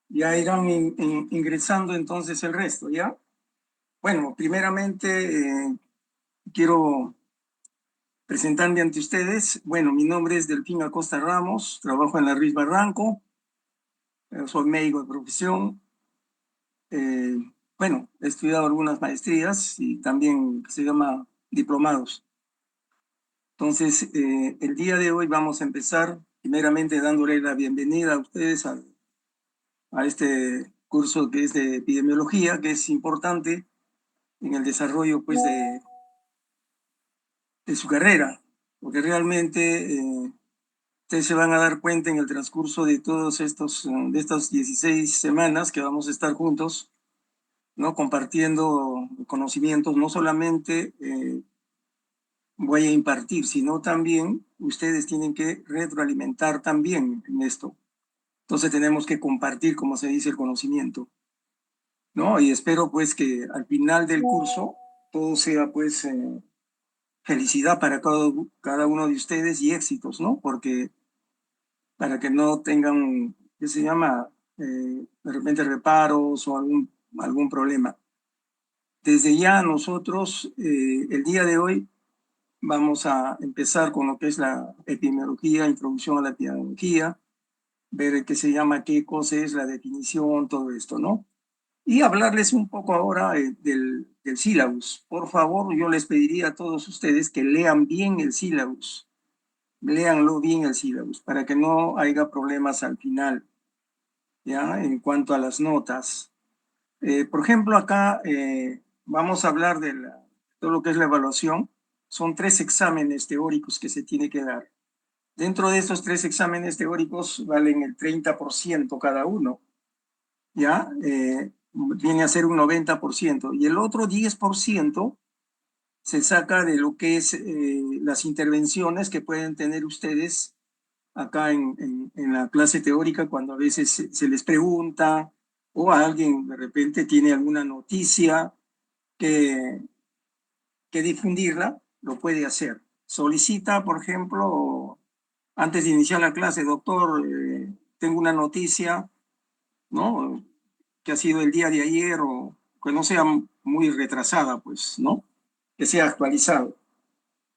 Ya irán ingresando entonces el resto, ¿ya? Bueno, primeramente quiero presentarme ante ustedes. Bueno, mi nombre es Delfín Acosta Ramos, trabajo en la Ruiz Barranco, soy médico de profesión. eh, bueno, he estudiado algunas maestrías y también se llama diplomados. Entonces, el día de hoy vamos a empezar primeramente dándole la bienvenida a ustedes a este curso que es de epidemiología, que es importante en el desarrollo pues de su carrera, porque realmente ustedes se van a dar cuenta en el transcurso de todos de estas 16 semanas que vamos a estar juntos, ¿no? Compartiendo conocimientos, no solamente voy a impartir, sino también ustedes tienen que retroalimentar también en esto. Entonces tenemos que compartir, como se dice, el conocimiento, ¿no? Y espero pues que al final del curso todo sea pues felicidad para cada uno de ustedes y éxitos, ¿no? Porque para que no tengan, ¿qué se llama? De repente reparos o algún problema. Desde ya nosotros, el día de hoy, vamos a empezar con lo que es la epidemiología, introducción a la epidemiología, ver qué se llama, qué cosa es la definición, todo esto, ¿no? Y hablarles un poco ahora del sílabus. Por favor, yo les pediría a todos ustedes que lean bien el sílabus, léanlo bien el sílabus, para que no haya problemas al final, ¿ya? En cuanto a las notas. Por ejemplo, acá vamos a hablar de todo lo que es la evaluación. Son 3 exámenes teóricos que se tiene que dar. Dentro de estos 3 exámenes teóricos valen el 30% cada uno, ¿ya? Viene a ser un 90%. Y el otro 10% se saca de lo que es las intervenciones que pueden tener ustedes acá en la clase teórica cuando a veces se les pregunta o alguien de repente tiene alguna noticia que, que difundirla, lo puede hacer. Solicita, por ejemplo, antes de iniciar la clase, doctor, tengo una noticia, ¿no? Que ha sido el día de ayer o que no sea muy retrasada, pues, ¿no? Que sea actualizado.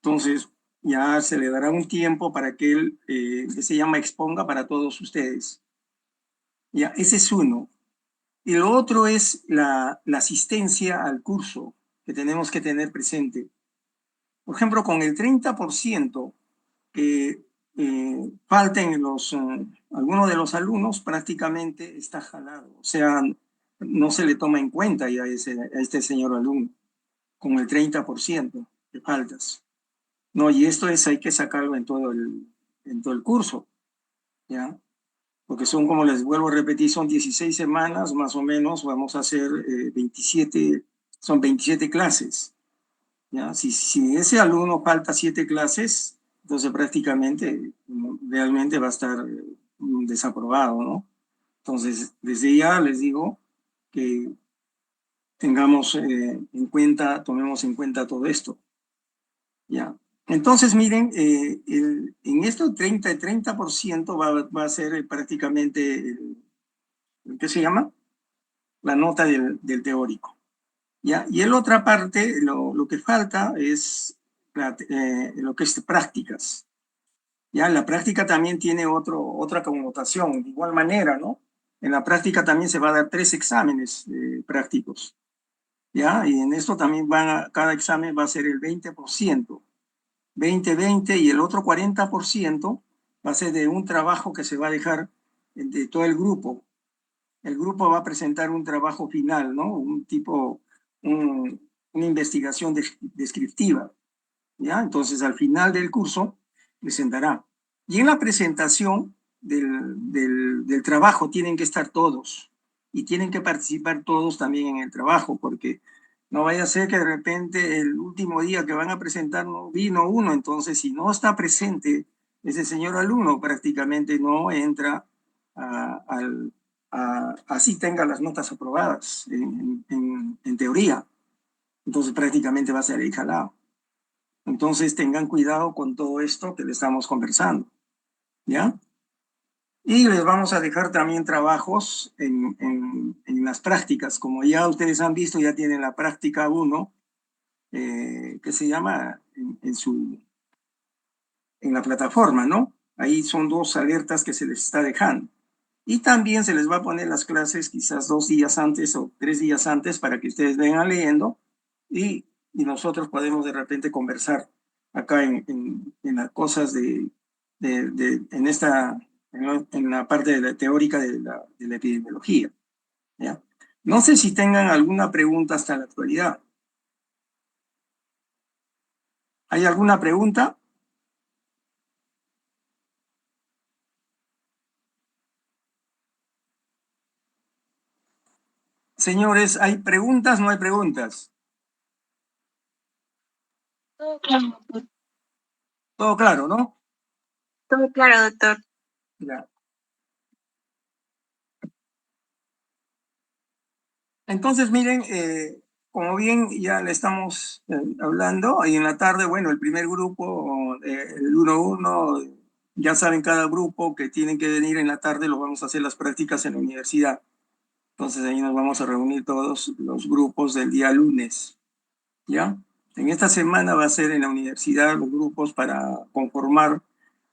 Entonces, ya se le dará un tiempo para que él, que se llama, exponga para todos ustedes. Ya, ese es uno. Y lo otro es la asistencia al curso que tenemos que tener presente. Por ejemplo, con el 30% que falten algunos de los alumnos, prácticamente está jalado. O sea, no se le toma en cuenta ya a este señor alumno, con el 30% de faltas. No, y esto hay que sacarlo en todo el curso, ¿ya? Porque son, como les vuelvo a repetir, son 16 semanas, más o menos, vamos a hacer 27, son 27 clases, ¿ya? Si ese alumno falta 7 clases, entonces prácticamente, realmente va a estar desaprobado, ¿no? Entonces, desde ya les digo que tengamos en cuenta, tomemos en cuenta todo esto, ¿ya? Entonces, miren, en esto 30% va a ser prácticamente, ¿qué se llama? La nota del teórico, ¿ya? Y en la otra parte, lo que falta es lo que es prácticas, ¿ya? La práctica también tiene otra connotación, de igual manera, ¿no? En la práctica también se va a dar 3 exámenes prácticos, ¿ya? Y en esto también cada examen va a ser el 20%, 20-20, y el otro 40% va a ser de un trabajo que se va a dejar de todo el grupo. El grupo va a presentar un trabajo final, ¿no? Una investigación descriptiva, ¿ya? Entonces, al final del curso, presentará. Y en la presentación del trabajo tienen que estar todos y tienen que participar todos también en el trabajo, porque no vaya a ser que de repente el último día que van a presentar no vino uno, entonces si no está presente ese señor alumno, prácticamente no entra a, al, así tenga las notas aprobadas en teoría, entonces prácticamente va a ser ahí jalado. Entonces tengan cuidado con todo esto que le estamos conversando, ¿ya? Y les vamos a dejar también trabajos en las prácticas. Como ya ustedes han visto, ya tienen la práctica 1, que se llama en la plataforma, ¿no? Ahí son 2 alertas que se les está dejando. Y también se les va a poner las clases quizás 2 días antes o 3 días antes para que ustedes vengan leyendo y nosotros podemos de repente conversar acá en las cosas en esta, en la parte de la teórica de la epidemiología, ¿ya? No sé si tengan alguna pregunta hasta la actualidad. ¿Hay alguna pregunta? Señores, ¿hay preguntas? ¿No hay preguntas? Todo claro, doctor. Todo claro, ¿no? Todo claro, doctor. Ya. Entonces, miren, como bien ya le estamos hablando, y en la tarde, bueno, el primer grupo, el 1-1, ya saben cada grupo que tienen que venir en la tarde, lo vamos a hacer las prácticas en la universidad. Entonces ahí nos vamos a reunir todos los grupos del día lunes, ¿ya? En esta semana va a ser en la universidad los grupos para conformar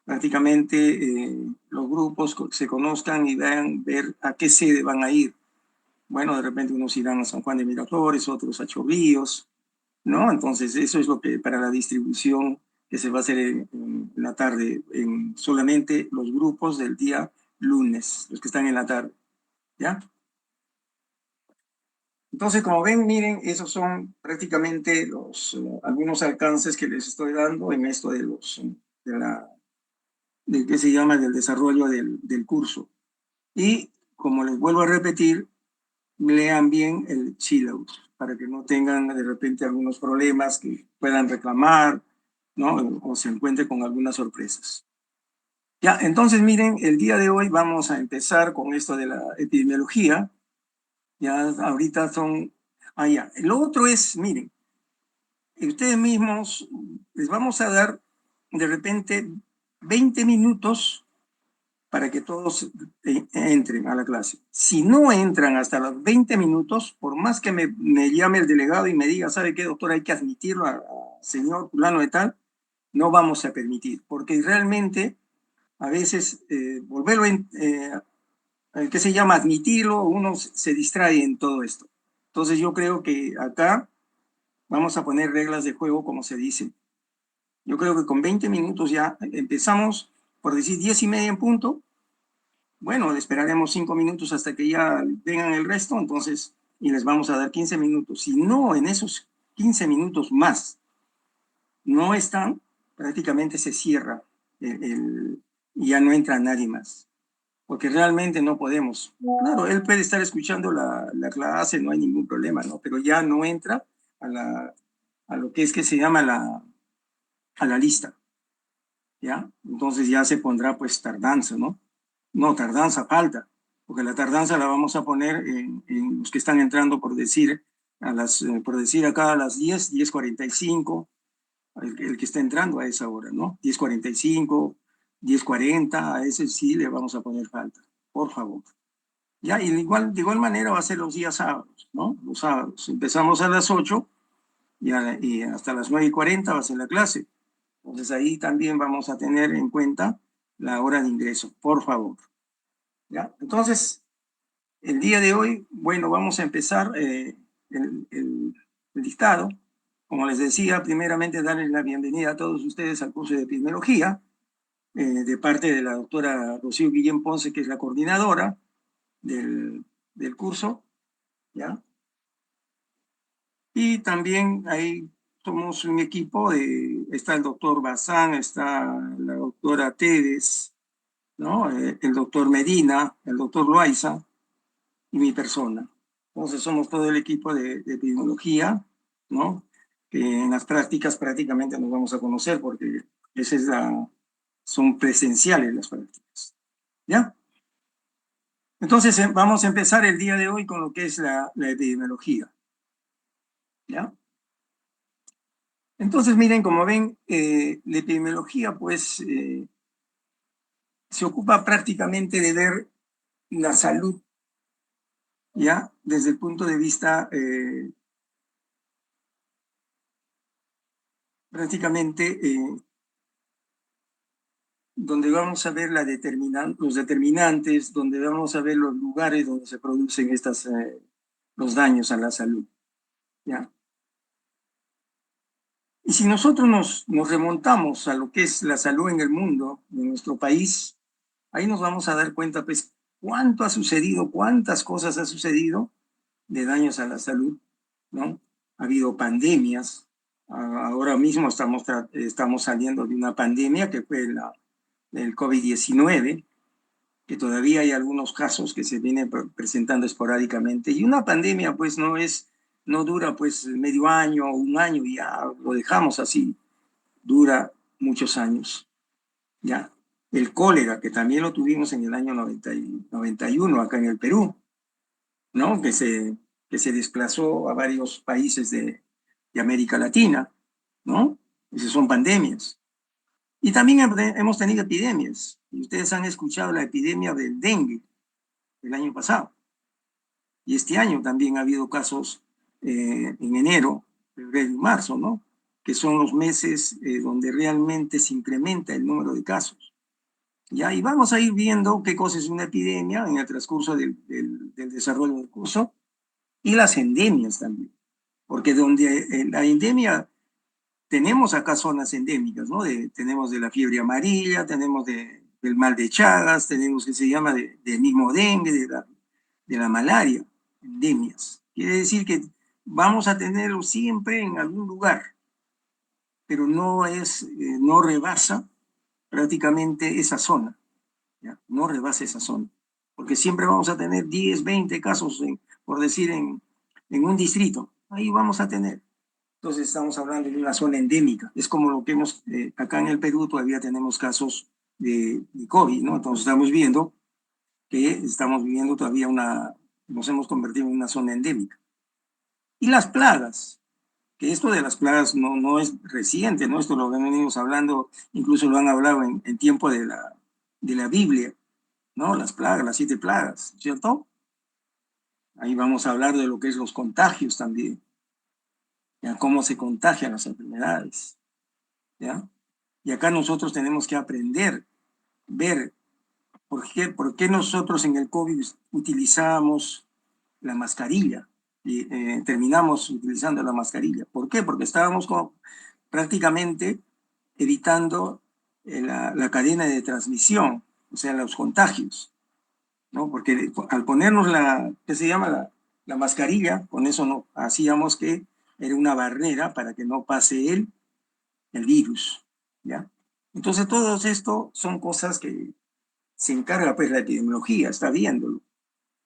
prácticamente los grupos se conozcan y vean ver a qué sede van a ir. Bueno, de repente unos irán a San Juan de Miraflores, otros a Chorrillos, ¿no? Entonces eso es lo que para la distribución que se va a hacer en la tarde, en solamente los grupos del día lunes, los que están en la tarde, ¿ya? Entonces, como ven, miren, esos son prácticamente algunos alcances que les estoy dando en esto de ¿qué se llama? Del desarrollo del curso. Y como les vuelvo a repetir, lean bien el syllabus para que no tengan de repente algunos problemas que puedan reclamar, ¿no? O se encuentre con algunas sorpresas. Ya, entonces miren, el día de hoy vamos a empezar con esto de la epidemiología. Ya ahorita son... Ah, ya. Lo otro es, miren, ustedes mismos les vamos a dar de repente 20 minutos para que todos entren a la clase. Si no entran hasta los 20 minutos, por más que me llame el delegado y me diga, ¿sabe qué, doctor? Hay que admitirlo al señor fulano de tal, no vamos a permitir, porque realmente a veces volverlo, ¿qué se llama? Admitirlo, uno se distrae en todo esto. Entonces yo creo que acá vamos a poner reglas de juego como se dice. Yo creo que con 20 minutos ya empezamos, por decir 10:30 en punto. Bueno, esperaremos 5 minutos hasta que ya vengan el resto, entonces, y les vamos a dar 15 minutos. Si no, en esos 15 minutos más no están, prácticamente se cierra y ya no entra nadie más. Porque realmente no podemos. Claro, él puede estar escuchando la clase, no hay ningún problema, ¿no? Pero ya no entra a lo que es que se llama a la lista, ¿ya? Entonces ya se pondrá pues tardanza, ¿no? No, tardanza falta, porque la tardanza la vamos a poner en los que están entrando, por decir, por decir acá a las 10:45, el que está entrando a esa hora, ¿no? 10:45, 10:40, a ese sí le vamos a poner falta, por favor. Ya, y de igual manera va a ser los días sábados, ¿no? Los sábados. Empezamos a las 8 y hasta las 9:40 va a ser la clase. Entonces ahí también vamos a tener en cuenta la hora de ingreso, por favor. ¿Ya? Entonces, el día de hoy, bueno, vamos a empezar el dictado. Como les decía, primeramente darles la bienvenida a todos ustedes al curso de epidemiología, de parte de la doctora Rocío Guillén Ponce, que es la coordinadora del curso, ¿ya? Y también ahí somos un equipo, está el doctor Bazán, está la doctora Tedes, ¿no? El doctor Medina, el doctor Loaiza, y mi persona. Entonces somos todo el equipo de epidemiología, ¿no? Que en las prácticas prácticamente nos vamos a conocer porque esa es son presenciales las prácticas, ¿ya? Entonces vamos a empezar el día de hoy con lo que es la epidemiología, ¿ya? Entonces miren, como ven, la epidemiología pues se ocupa prácticamente de ver la salud, ¿ya? Desde el punto de vista prácticamente donde vamos a ver los determinantes, donde vamos a ver los lugares donde se producen los daños a la salud, ¿ya? Y si nosotros nos remontamos a lo que es la salud en el mundo, en nuestro país, ahí nos vamos a dar cuenta, pues, cuánto ha sucedido, cuántas cosas ha sucedido de daños a la salud, ¿no? Ha habido pandemias. Ahora mismo estamos saliendo de una pandemia que fue el COVID-19, que todavía hay algunos casos que se vienen presentando esporádicamente. Y una pandemia, pues, no dura, pues, medio año o un año y ya lo dejamos así. Dura muchos años, ¿ya? El cólera, que también lo tuvimos en el año 91 acá en el Perú, ¿no? Que se desplazó a varios países de América Latina, ¿no? Esas son pandemias. Y también hemos tenido epidemias. Y ustedes han escuchado la epidemia del dengue el año pasado. Y este año también ha habido casos en enero, febrero y marzo, ¿no? Que son los meses donde realmente se incrementa el número de casos. ¿Ya? Y vamos a ir viendo qué cosa es una epidemia en el transcurso del desarrollo del curso y las endemias también. Porque donde la endemia, tenemos acá zonas endémicas, ¿no? Tenemos de la fiebre amarilla, tenemos del mal de Chagas, tenemos que se llama del mismo dengue, de la malaria, endemias. Quiere decir que vamos a tenerlo siempre en algún lugar, pero no rebasa prácticamente esa zona, ¿ya? No rebasa esa zona, porque siempre vamos a tener 10, 20 casos, por decir, en un distrito. Ahí vamos a tener. Entonces estamos hablando de una zona endémica. Es como lo que acá en el Perú todavía tenemos casos de COVID, ¿no? Entonces estamos viendo que estamos viviendo todavía nos hemos convertido en una zona endémica. Y las plagas, que esto de las plagas no es reciente, ¿no? Esto lo venimos hablando, incluso lo han hablado en tiempo de la Biblia, ¿no? Las plagas, las 7 plagas, ¿cierto? Ahí vamos a hablar de lo que es los contagios también, ¿ya? Cómo se contagian las enfermedades, ¿ya? Y acá nosotros tenemos que aprender, ver por qué nosotros en el COVID utilizamos la mascarilla y terminamos utilizando la mascarilla. ¿Por qué? Porque estábamos prácticamente evitando la cadena de transmisión, o sea, los contagios, ¿no? Porque al ponernos ¿qué se llama? La mascarilla, con eso no hacíamos que era una barrera para que no pase el virus, ¿ya? Entonces, todo esto son cosas que se encarga pues la epidemiología, está viéndolo.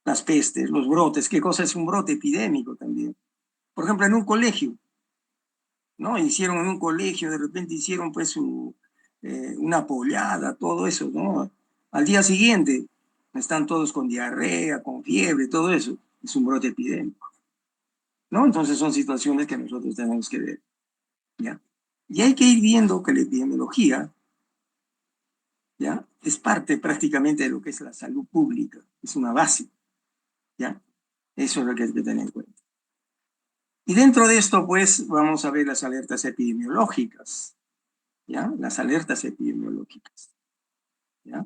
Las pestes, los brotes, ¿qué cosa es un brote epidémico también? Por ejemplo, en un colegio, ¿no? Hicieron en un colegio, de repente hicieron pues una pollada, todo eso, ¿no? Al día siguiente están todos con diarrea, con fiebre, todo eso. Es un brote epidémico, ¿no? Entonces son situaciones que nosotros tenemos que ver, ¿ya? Y hay que ir viendo que la epidemiología, ¿ya? Es parte prácticamente de lo que es la salud pública, es una base, ¿ya? Eso es lo que hay que tener en cuenta. Y dentro de esto, pues, vamos a ver las alertas epidemiológicas, ¿ya? Las alertas epidemiológicas, ¿ya?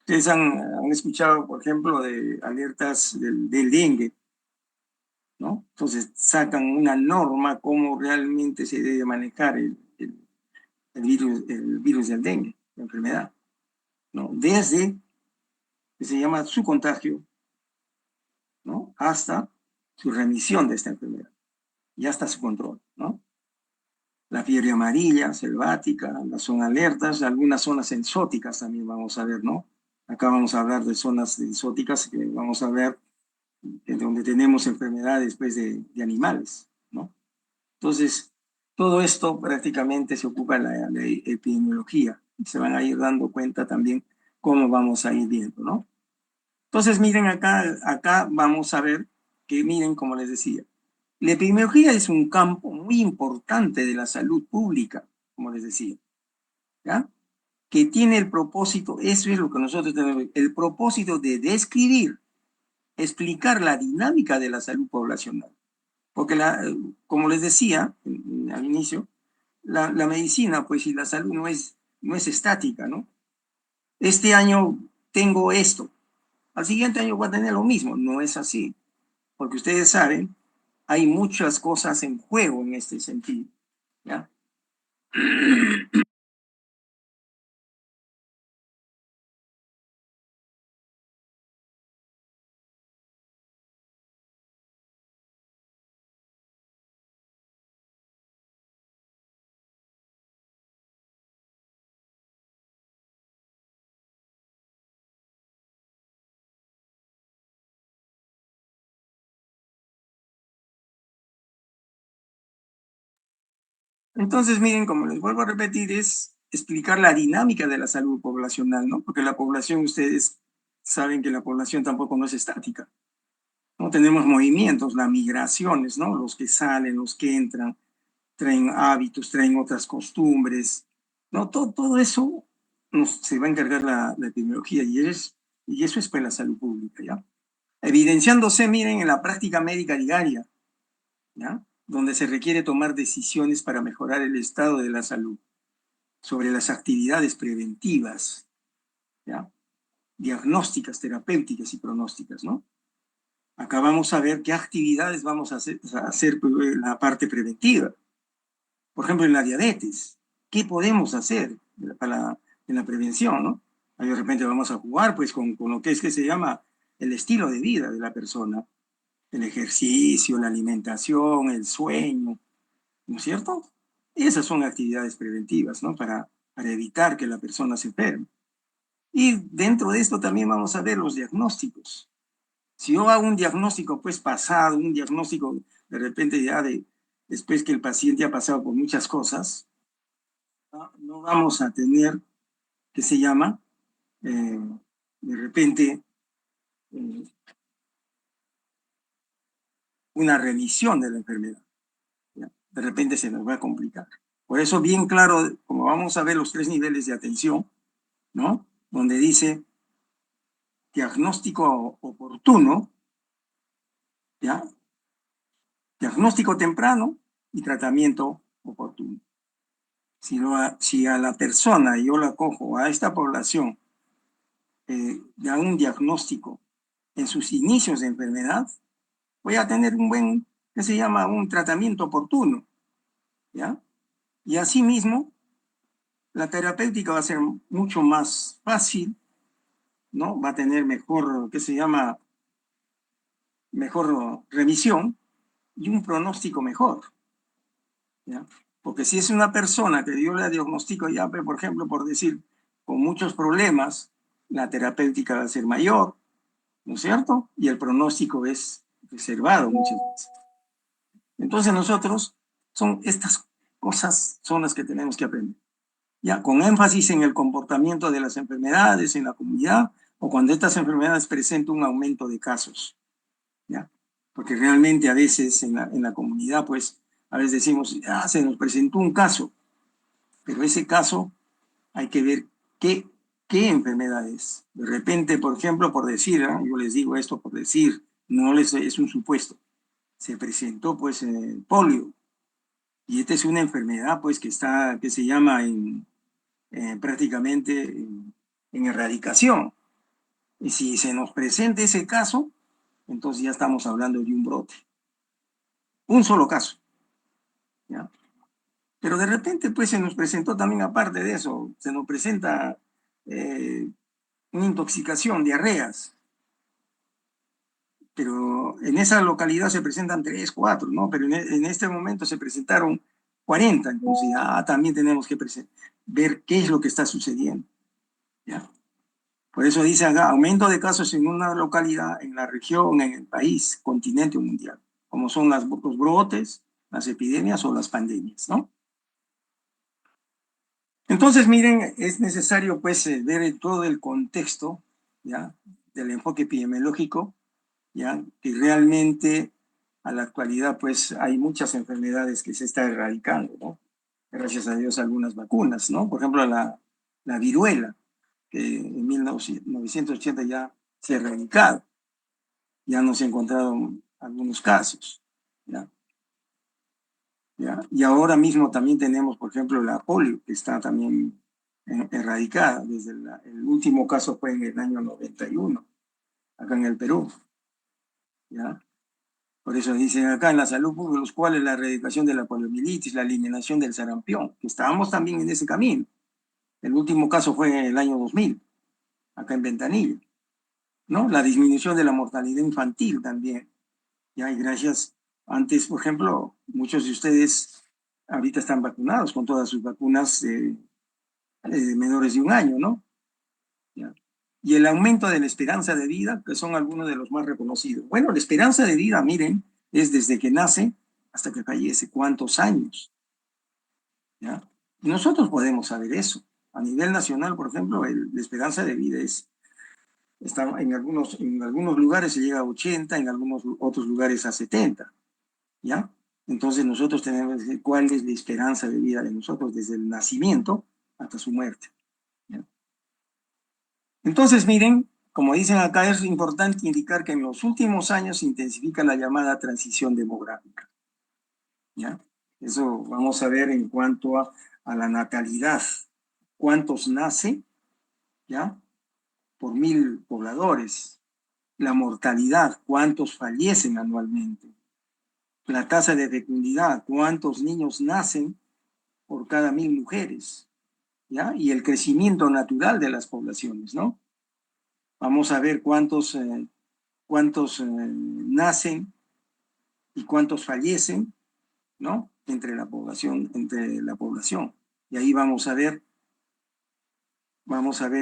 Ustedes han escuchado, por ejemplo, de alertas del dengue, ¿no? Entonces sacan una norma cómo realmente se debe manejar el virus del dengue, la enfermedad, ¿no? Desde que se llama su contagio, ¿no? Hasta su remisión de esta enfermedad y hasta su control, ¿no? La fiebre amarilla, selvática, las zonas alertas, algunas zonas exóticas también vamos a ver, ¿no? Acá vamos a hablar de zonas exóticas que vamos a ver en donde tenemos enfermedades pues, de animales, ¿no? Entonces, todo esto prácticamente se ocupa la epidemiología y se van a ir dando cuenta también cómo vamos a ir viendo, ¿no? Entonces, miren acá vamos a ver que, miren, como les decía, la epidemiología es un campo muy importante de la salud pública, como les decía, ¿ya? que tiene el propósito, eso es lo que nosotros tenemos, el propósito de describir, explicar la dinámica de la salud poblacional. Porque, como les decía al inicio, la medicina, pues, y la salud no es estática, ¿no? Este año tengo esto, al siguiente año voy a tener lo mismo. No es así, porque ustedes saben, hay muchas cosas en juego en este sentido, ¿ya? Entonces, miren, como les vuelvo a repetir, es explicar la dinámica de la salud poblacional, ¿no? Porque la población, ustedes saben que la población tampoco no es estática, ¿no? Tenemos movimientos, las migraciones, ¿no? Los que salen, los que entran, traen hábitos, traen otras costumbres, ¿no? Todo eso se va a encargar la epidemiología y eso es pues la salud pública, ¿ya? Evidenciándose, miren, en la práctica médica diaria, ¿ya? Donde se requiere tomar decisiones para mejorar el estado de la salud, sobre las actividades preventivas, ¿ya? Diagnósticas, terapéuticas y pronósticas, ¿no? Acá vamos a ver qué actividades vamos a hacer en la parte preventiva. Por ejemplo, en la diabetes, ¿qué podemos hacer en la prevención, ¿no? Ahí de repente vamos a jugar pues con lo que es que se llama el estilo de vida de la persona, el ejercicio, la alimentación, el sueño, ¿no es cierto? Esas son actividades preventivas, ¿no? Para evitar que la persona se enferme. Y dentro de esto también vamos a ver los diagnósticos. Si yo hago un diagnóstico pues pasado, un diagnóstico de repente ya después que el paciente ha pasado por muchas cosas, no vamos a tener, ¿qué se llama? De repente eh, una remisión de la enfermedad, ¿ya? De repente se nos va a complicar. Por eso bien claro, como vamos a ver los 3 niveles de atención, ¿no? Donde dice diagnóstico oportuno, ¿ya? Diagnóstico temprano y tratamiento oportuno. Si a la persona yo la cojo, a esta población, da un diagnóstico en sus inicios de enfermedad, voy a tener un buen, ¿qué se llama? Un tratamiento oportuno, ¿ya? Y asimismo, la terapéutica va a ser mucho más fácil, ¿no? Va a tener mejor, ¿qué se llama? Mejor remisión y un pronóstico mejor, ¿ya? Porque si es una persona que yo le diagnostico ya, por ejemplo, por decir, con muchos problemas, la terapéutica va a ser mayor, ¿no es cierto? Y el pronóstico es reservado muchas veces. Entonces nosotros, son estas cosas son las que tenemos que aprender, ya con énfasis en el comportamiento de las enfermedades en la comunidad o cuando estas enfermedades presentan un aumento de casos, ¿ya? Porque realmente a veces en la comunidad, pues, a veces decimos, ah, se nos presentó un caso, pero ese caso hay que ver qué enfermedad es. De repente, por ejemplo, por decir, ¿eh? Yo les digo esto por decir, no les es un supuesto, se presentó pues polio, y esta es una enfermedad pues que se llama prácticamente en erradicación. Y si se nos presenta ese caso, entonces ya estamos hablando de un brote. Un solo caso, ¿ya? Pero de repente, pues se nos presentó también, aparte de eso, se nos presenta eh, una intoxicación, diarreas, pero en esa localidad se presentan 3, 4, ¿no? Pero en este momento se presentaron 40, entonces también tenemos que ver qué es lo que está sucediendo, ¿ya? Por eso dice acá, aumento de casos en una localidad, en la región, en el país, continente o mundial, como son los brotes, las epidemias o las pandemias, ¿no? Entonces, miren, es necesario pues ver todo el contexto, ¿ya? Del enfoque epidemiológico, ¿ya? Que realmente a la actualidad pues hay muchas enfermedades que se están erradicando, ¿no? Gracias a Dios algunas vacunas, ¿no? Por ejemplo, la viruela, que en 1980 ya se ha erradicado. Ya no se han encontrado algunos casos. ¿Ya? ¿Ya? Y ahora mismo también tenemos, por ejemplo, la polio, que está también erradicada. Desde el último caso fue en el año 91, acá en el Perú. ¿Ya? Por eso dicen acá en la salud pública, los cuales la erradicación de la poliomielitis, la eliminación del sarampión, que estábamos también en ese camino. El último caso fue en el año 2000, acá en Ventanilla, ¿no? La disminución de la mortalidad infantil también. Ya, y gracias, antes, por ejemplo, muchos de ustedes ahorita están vacunados con todas sus vacunas menores de un año, ¿no? Ya. Y el aumento de la esperanza de vida, que son algunos de los más reconocidos. Bueno, la esperanza de vida, miren, es desde que nace hasta que fallece. ¿Cuántos años? ¿Ya? Y nosotros podemos saber eso. A nivel nacional, por ejemplo, la esperanza de vida está en algunos lugares se llega a 80, en algunos otros lugares a 70. ¿Ya? Entonces nosotros tenemos que decir cuál es la esperanza de vida de nosotros desde el nacimiento hasta su muerte. ¿Ya? Entonces, miren, como dicen acá, es importante indicar que en los últimos años se intensifica la llamada transición demográfica. ¿Ya? Eso vamos a ver en cuanto a la natalidad. ¿Cuántos nacen? ¿Ya? Por 1000 pobladores. La mortalidad, ¿cuántos fallecen anualmente? La tasa de fecundidad, ¿cuántos niños nacen por cada 1000 mujeres? ¿Ya? Y el crecimiento natural de las poblaciones, ¿no? Vamos a ver cuántos nacen y cuántos fallecen, ¿no? Entre la población. Y ahí vamos a ver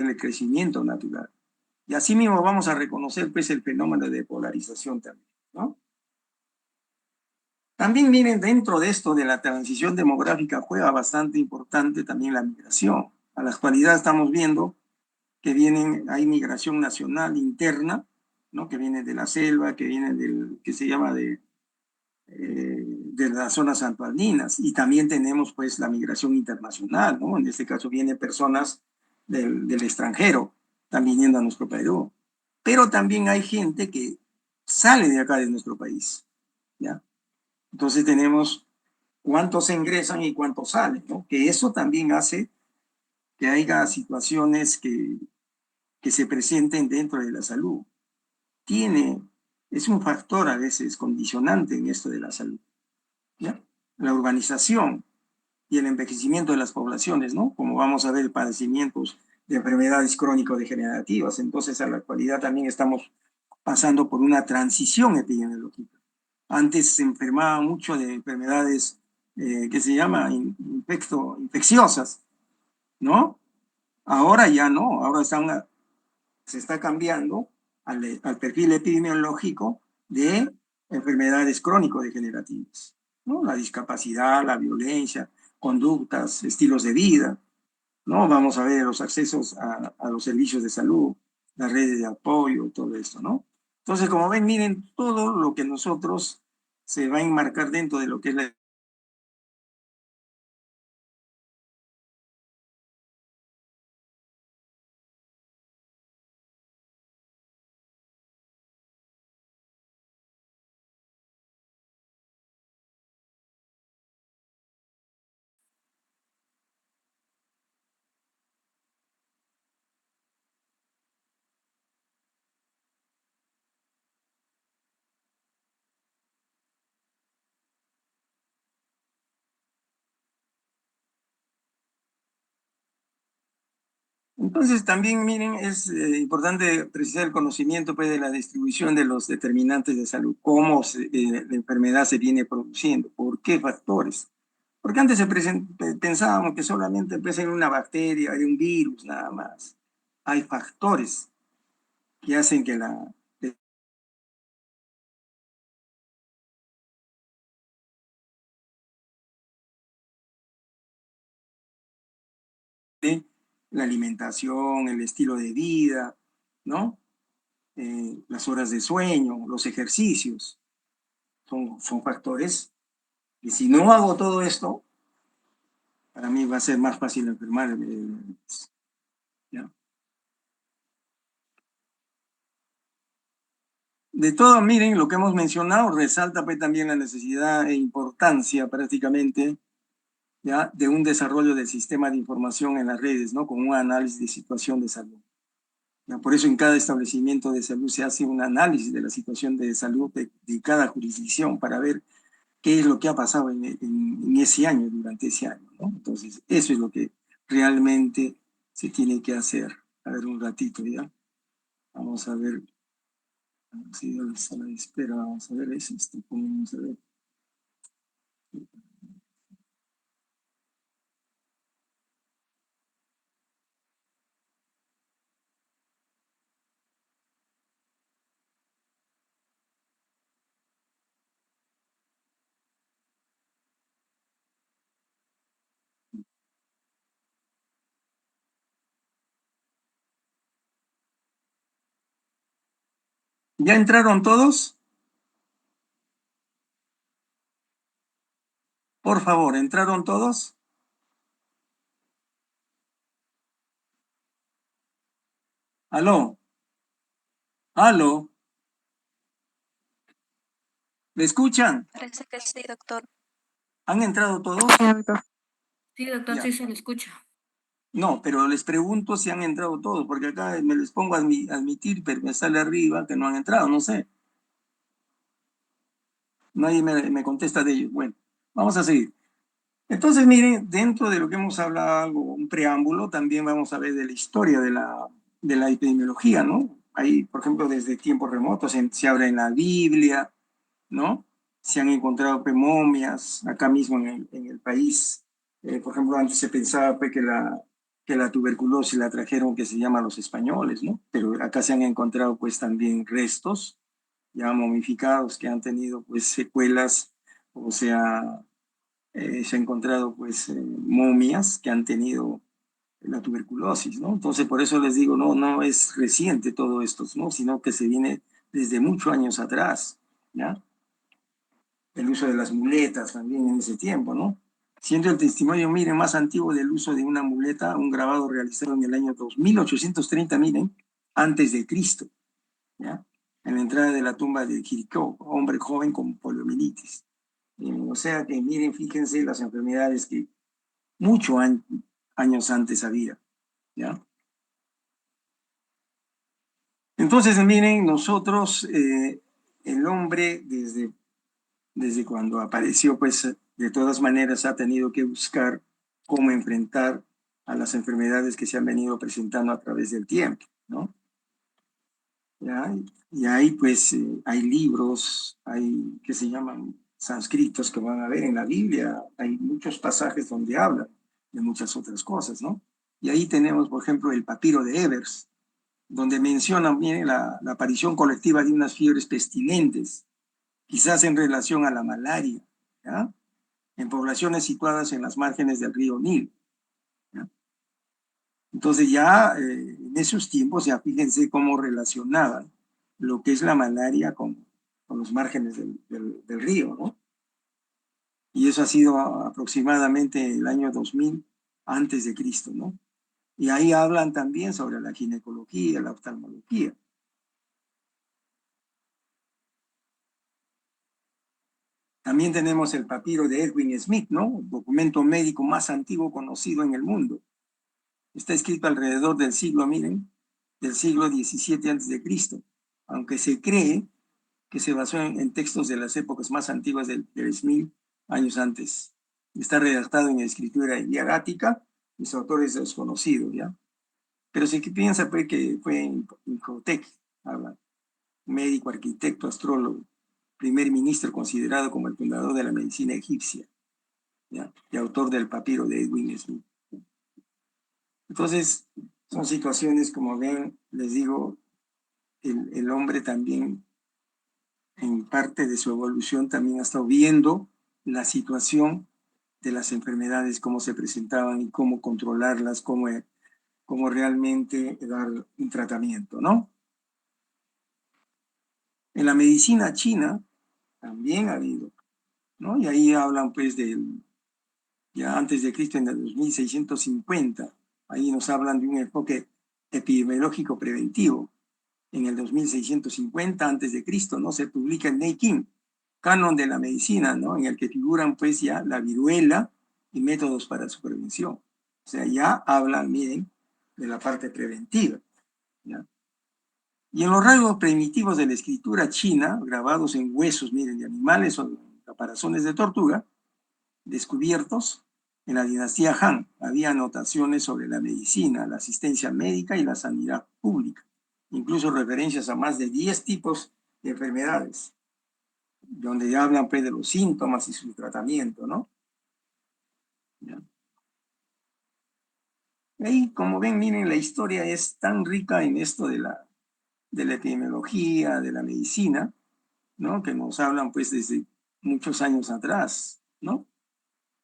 el crecimiento natural. Y así mismo vamos a reconocer, pues, el fenómeno de polarización también, ¿no? También miren, dentro de esto de la transición demográfica juega bastante importante también la migración. A la actualidad estamos viendo que hay migración nacional interna, ¿no? Que viene de la selva, que viene que se llama de las zonas santoandinas, y también tenemos pues la migración internacional, ¿no? En este caso vienen personas del extranjero, están viniendo a nuestro Perú, pero también hay gente que sale de acá de nuestro país, ¿ya? Entonces tenemos cuántos ingresan y cuántos salen, ¿no? Que eso también hace que haya situaciones que se presenten dentro de la salud. Es un factor a veces condicionante en esto de la salud, ¿ya? La urbanización y el envejecimiento de las poblaciones, ¿no? Como vamos a ver, padecimientos de enfermedades crónico-degenerativas. Entonces, a la actualidad también estamos pasando por una transición epidemiológica. Antes se enfermaba mucho de enfermedades que se llaman infecciosas, ¿no? Ahora ya no, ahora se está cambiando al perfil epidemiológico de enfermedades crónico-degenerativas, ¿no? La discapacidad, la violencia, conductas, estilos de vida, ¿no? Vamos a ver los accesos a los servicios de salud, las redes de apoyo, todo esto, ¿no? Entonces, como ven, miren, todo lo que nosotros se va a enmarcar dentro de lo que es la... Entonces, también, miren, es importante precisar el conocimiento pues, de la distribución de los determinantes de salud, cómo la enfermedad se viene produciendo, por qué factores. Porque antes pensábamos que solamente pues, en una bacteria, hay un virus, nada más. Hay factores que hacen que la alimentación, el estilo de vida, ¿no? Las horas de sueño, los ejercicios, son factores que si no hago todo esto, para mí va a ser más fácil enfermar. De todo, miren, lo que hemos mencionado resalta pues también la necesidad e importancia prácticamente ya de un desarrollo del sistema de información en las redes, ¿no? Con un análisis de situación de salud. ¿Ya? Por eso en cada establecimiento de salud se hace un análisis de la situación de salud de cada jurisdicción para ver qué es lo que ha pasado en ese año, durante ese año, ¿no? Entonces, eso es lo que realmente se tiene que hacer. A ver, un ratito ya. Vamos a ver. Si la sala de espera, vamos a ver, es esto, vamos a ver. ¿Ya entraron todos? Por favor, ¿entraron todos? ¿Aló? ¿Aló? ¿Me escuchan? Parece que sí, doctor. ¿Han entrado todos? Sí, doctor, Ya. sí se le escucha. No, pero les pregunto si han entrado todos, porque acá me les pongo a admitir, pero me sale arriba que no han entrado, no sé. Nadie me contesta de ellos. Bueno, vamos a seguir. Entonces, miren, dentro de lo que hemos hablado, algo, un preámbulo, también vamos a ver de la historia de la epidemiología, ¿no? Ahí, por ejemplo, desde tiempos remotos se habla en la Biblia, ¿no? Se han encontrado pues, momias acá mismo en el país. Por ejemplo, antes se pensaba pues, que la tuberculosis la trajeron, que se llama los españoles, ¿no? Pero acá se han encontrado pues también restos ya momificados que han tenido pues secuelas, o sea, se ha encontrado pues momias que han tenido la tuberculosis, ¿no? Entonces por eso les digo, no, no es reciente todo esto, ¿no? Sino que se viene desde muchos años atrás, ¿ya? El uso de las muletas también en ese tiempo, ¿no? Siendo el testimonio, miren, más antiguo del uso de una muleta, un grabado realizado en el año 2830, miren, antes de Cristo, ¿ya? En la entrada de la tumba de Jericó, hombre joven con poliomielitis. O sea que miren, fíjense las enfermedades que muchos años antes había, ¿ya? Entonces, miren, nosotros, el hombre, desde cuando apareció, pues de todas maneras ha tenido que buscar cómo enfrentar a las enfermedades que se han venido presentando a través del tiempo, ¿no? ¿Ya? Y ahí, pues, hay libros, hay que se llaman sánscritos que van a ver en la Biblia, hay muchos pasajes donde hablan de muchas otras cosas, ¿no? Y ahí tenemos, por ejemplo, el papiro de Ebers, donde mencionan bien la aparición colectiva de unas fiebres pestilentes, quizás en relación a la malaria, ¿ya? En poblaciones situadas en las márgenes del río Nilo, ¿ya? Entonces ya en esos tiempos, ya fíjense cómo relacionaban lo que es la malaria con los márgenes del río, ¿no? Y eso ha sido aproximadamente el año 2000 antes de Cristo, ¿no? Y ahí hablan también sobre la ginecología, la oftalmología. También tenemos el papiro de Edwin Smith, ¿no? El documento médico más antiguo conocido en el mundo. Está escrito alrededor del siglo, miren, del siglo XVII antes de Cristo, aunque se cree que se basó en textos de las épocas más antiguas del 3000 años antes. Está redactado en escritura hierática y su autor es desconocido, ¿ya? Pero se piensa pues, que fue en Imhotep, médico, arquitecto, astrólogo, primer ministro considerado como el fundador de la medicina egipcia, ¿ya? Y autor del papiro de Edwin Smith. Entonces, son situaciones, como ven, les digo, el hombre también, en parte de su evolución, también ha estado viendo la situación de las enfermedades, cómo se presentaban y cómo controlarlas, cómo realmente dar un tratamiento, ¿no? En la medicina china también ha habido, ¿no? Y ahí hablan pues ya antes de Cristo, en el 2650, ahí nos hablan de un enfoque epidemiológico preventivo, en el 2650 a.C., ¿no? Se publica el Neikin, Canon de la Medicina, ¿no? En el que figuran pues ya la viruela y métodos para su prevención. O sea, ya hablan, miren, de la parte preventiva, ¿ya? Y en los rasgos primitivos de la escritura china, grabados en huesos, miren, de animales o caparazones de tortuga, descubiertos en la dinastía Han, había anotaciones sobre la medicina, la asistencia médica y la sanidad pública, incluso referencias a más de 10 tipos de enfermedades, donde hablan pues de los síntomas y su tratamiento, ¿no? ¿Ya? Y como ven, miren, la historia es tan rica en esto de la epidemiología, de la medicina, ¿no? Que nos hablan pues desde muchos años atrás, ¿no?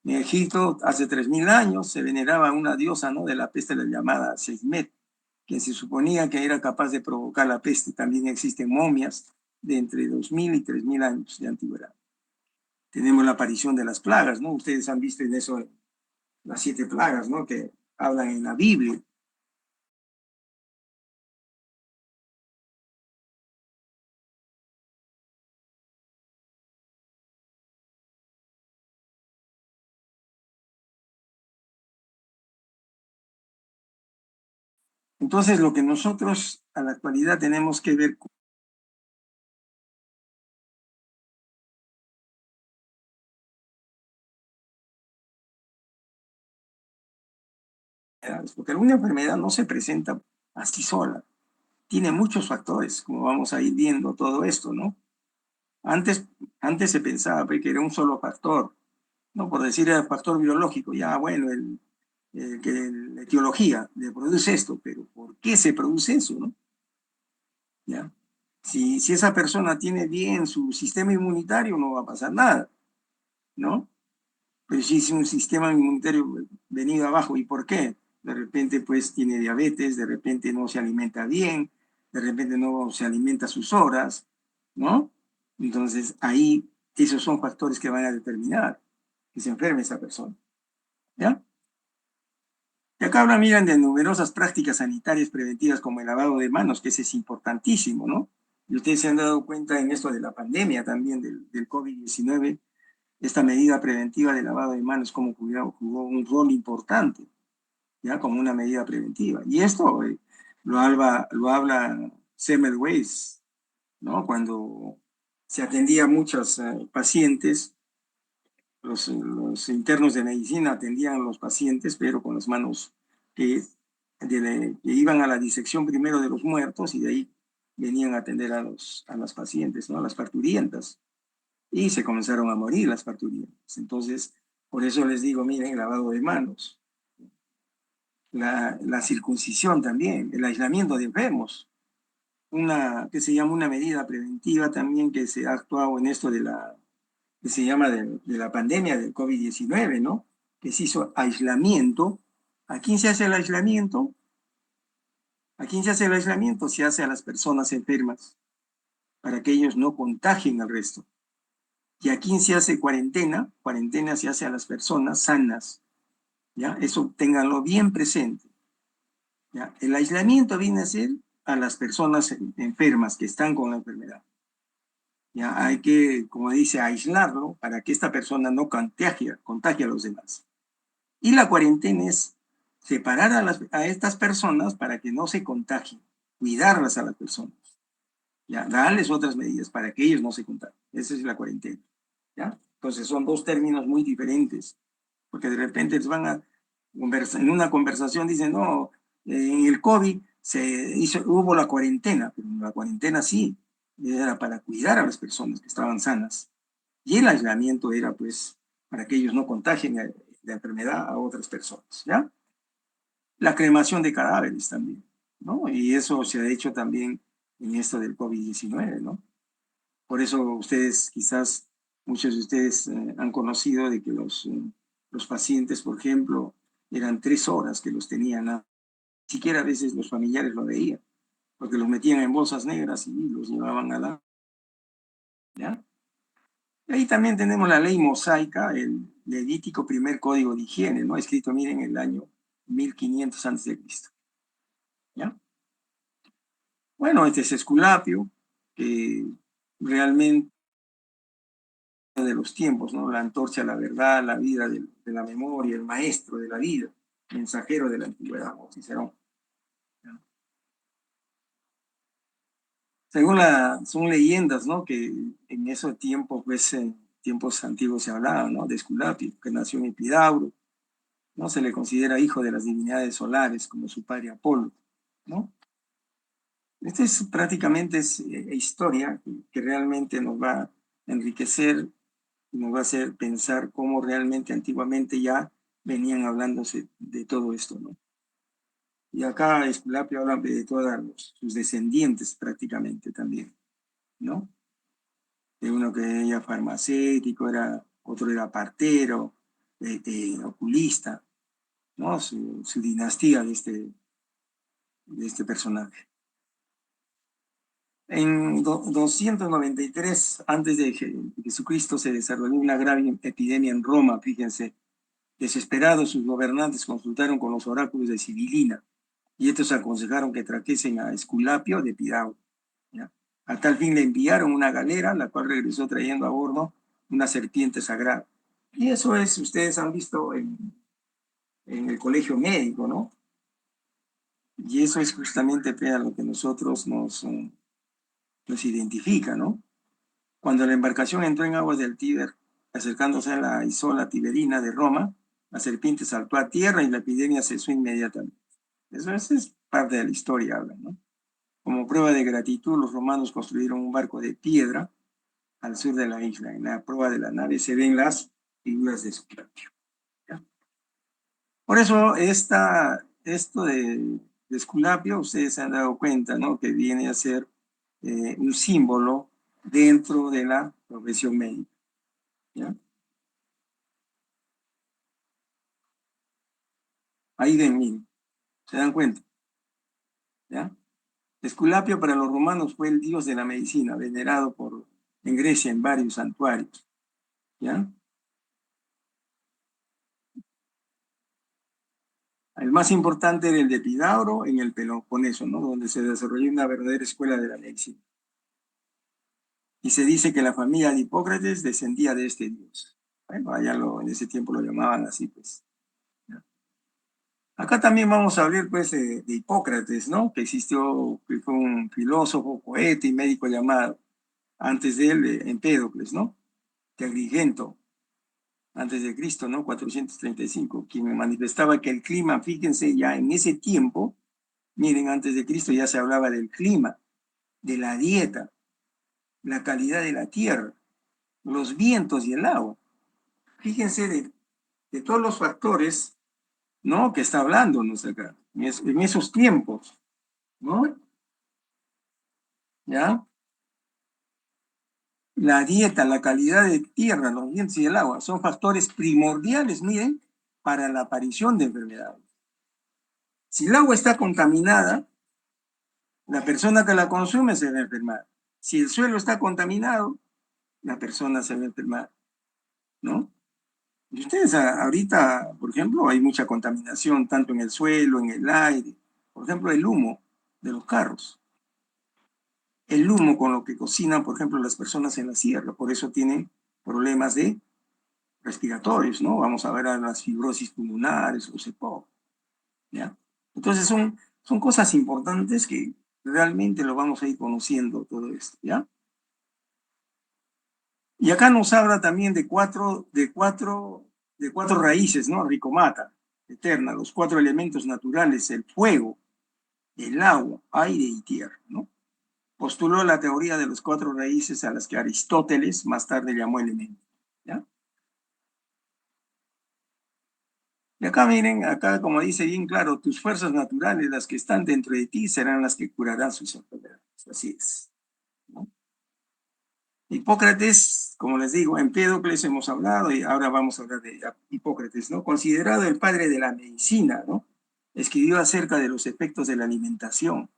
En Egipto, hace 3000 años, se veneraba a una diosa, ¿no? De la peste, la llamada Sekhmet, que se suponía que era capaz de provocar la peste. También existen momias de entre 2000 y 3000 años de antigüedad. Tenemos la aparición de las plagas, ¿no? Ustedes han visto en eso las 7 plagas, ¿no? Que hablan en la Biblia. Entonces, lo que nosotros a la actualidad tenemos que ver, porque alguna enfermedad no se presenta así sola, tiene muchos factores, como vamos a ir viendo todo esto, ¿no? Antes, antes se pensaba pues, que era un solo factor, ¿no? Por decir el factor biológico, ya bueno, la etiología le produce esto, pero ¿por qué se produce eso, no? ¿Ya? Si esa persona tiene bien su sistema inmunitario, no va a pasar nada, ¿no? Pero si es un sistema inmunitario venido abajo, ¿y por qué? De repente, pues, tiene diabetes, de repente no se alimenta bien, de repente no se alimenta a sus horas, ¿no? Entonces, ahí, esos son factores que van a determinar que se enferme esa persona, ¿ya? Y acá hablan, miran, de numerosas prácticas sanitarias preventivas como el lavado de manos, que ese es importantísimo, ¿no? Y ustedes se han dado cuenta en esto de la pandemia también del COVID-19, esta medida preventiva de lavado de manos como jugó un rol importante, ¿ya? Como una medida preventiva. Y esto lo habla Semmelweis, ¿no? Cuando se atendía a muchos pacientes, los internos de medicina atendían a los pacientes, pero con las manos que, que iban a la disección primero de los muertos y de ahí venían a atender a las pacientes, ¿no? A las parturientas. Y se comenzaron a morir las parturientas. Entonces, por eso les digo, miren, el lavado de manos, la circuncisión también, el aislamiento de enfermos, una que se llama una medida preventiva también que se ha actuado en esto de la que se llama de la pandemia del COVID-19, ¿no? Que se hizo aislamiento. ¿A quién se hace el aislamiento? ¿A quién se hace el aislamiento? Se hace a las personas enfermas, para que ellos no contagien al resto. ¿Y a quién se hace cuarentena? Cuarentena se hace a las personas sanas, ¿ya? Eso ténganlo bien presente, ¿ya? El aislamiento viene a ser a las personas enfermas que están con la enfermedad. Ya hay que, como dice, aislarlo para que esta persona no contagie a los demás. Y la cuarentena es separar a estas personas para que no se contagien, cuidarlas a las personas, ya, darles otras medidas para que ellos no se contagien. Esa es la cuarentena, ¿ya? Entonces son dos términos muy diferentes, porque de repente les van a conversar, en una conversación dicen, no, en el COVID hubo la cuarentena, pero la cuarentena sí, era para cuidar a las personas que estaban sanas. Y el aislamiento era pues para que ellos no contagien la enfermedad a otras personas, ¿ya? La cremación de cadáveres también, ¿no? Y eso se ha hecho también en esto del COVID-19, ¿no? Por eso ustedes, quizás muchos de ustedes han conocido de que los pacientes, por ejemplo, eran 3 horas que los tenían, ni siquiera a veces los familiares lo veían, porque los metían en bolsas negras y los llevaban a la... ¿Ya? Y ahí también tenemos la ley mosaica, el Levítico primer código de higiene, ¿no? Escrito, miren, en el año 1500 a.C. ¿Ya? Bueno, este es Esculapio, que realmente de los tiempos, ¿no? La antorcha, la verdad, la vida de la memoria, el maestro de la vida, mensajero de la antigüedad, ¿no? Cicerón. Son leyendas, ¿no? Que en esos tiempos, pues, en tiempos antiguos se hablaba, ¿no? De Esculapio, que nació en Epidauro, ¿no? Se le considera hijo de las divinidades solares, como su padre Apolo, ¿no? Esta es prácticamente historia que realmente nos va a enriquecer y nos va a hacer pensar cómo realmente antiguamente ya venían hablándose de todo esto, ¿no? Y acá Esculapio habla de todos sus descendientes prácticamente también, ¿no? De uno que era farmacéutico, otro era partero, oculista, ¿no? Su dinastía de este personaje. En 293 antes de Jesucristo se desarrolló una grave epidemia en Roma, fíjense. Desesperados, sus gobernantes consultaron con los oráculos de Sibilina y estos aconsejaron que trajesen a Esculapio de Epidauro, ¿ya? A tal fin le enviaron una galera, la cual regresó trayendo a bordo una serpiente sagrada. Y eso es, ustedes han visto en el colegio médico, ¿no? Y eso es justamente a lo que nosotros nos identifica, ¿no? Cuando la embarcación entró en aguas del Tíber, acercándose a la isola tiberina de Roma, la serpiente saltó a tierra y la epidemia cesó inmediatamente. Eso es parte de la historia, habla, ¿no? Como prueba de gratitud, los romanos construyeron un barco de piedra al sur de la isla. En la prueba de la nave se ven las figuras de Esculapio. Por eso, esto de Esculapio, ustedes se han dado cuenta, ¿no? Que viene a ser un símbolo dentro de la profesión médica, ¿ya? Ahí ven, miren, se dan cuenta, ¿ya? Esculapio para los romanos fue el dios de la medicina, venerado en Grecia en varios santuarios, ¿ya? El más importante era el de Epidauro en el Peloponeso, ¿no? Donde se desarrolló una verdadera escuela de la medicina. Y se dice que la familia de Hipócrates descendía de este dios. Bueno, en ese tiempo lo llamaban así, pues. ¿Ya? Acá también vamos a hablar, pues, de Hipócrates, ¿no? Que existió, que fue un filósofo, poeta y médico llamado, antes de él, Empédocles, ¿no? Que Agrigento, antes de Cristo, ¿no? 435, quien manifestaba que el clima, fíjense, ya en ese tiempo, miren, antes de Cristo ya se hablaba del clima, de la dieta, la calidad de la tierra, los vientos y el agua. Fíjense de todos los factores, ¿no? Que está hablándonos acá, en esos tiempos, ¿no? ¿Ya? La dieta, la calidad de tierra, los vientos y el agua son factores primordiales, miren, para la aparición de enfermedades. Si el agua está contaminada, la persona que la consume se va a enfermar. Si el suelo está contaminado, la persona se va a enfermar, ¿no? Y ustedes ahorita, por ejemplo, hay mucha contaminación tanto en el suelo, en el aire. Por ejemplo, el humo de los carros. El humo con lo que cocinan, por ejemplo, las personas en la sierra. Por eso tienen problemas respiratorios, ¿no? Vamos a ver a las fibrosis pulmonares o CEPOC, ¿ya? Entonces son cosas importantes que realmente lo vamos a ir conociendo todo esto, ¿ya? Y acá nos habla también de cuatro raíces, ¿no? Ricomata, eterna, los cuatro elementos naturales, el fuego, el agua, aire y tierra, ¿no? Postuló la teoría de los cuatro raíces a las que Aristóteles más tarde llamó elementos, ¿ya? Y acá miren, acá como dice bien claro, tus fuerzas naturales, las que están dentro de ti, serán las que curarán sus enfermedades. Así es, ¿no? Hipócrates, como les digo, Empédocles hemos hablado y ahora vamos a hablar de Hipócrates, ¿no? Considerado el padre de la medicina, ¿no? Escribió acerca de los efectos de la alimentación,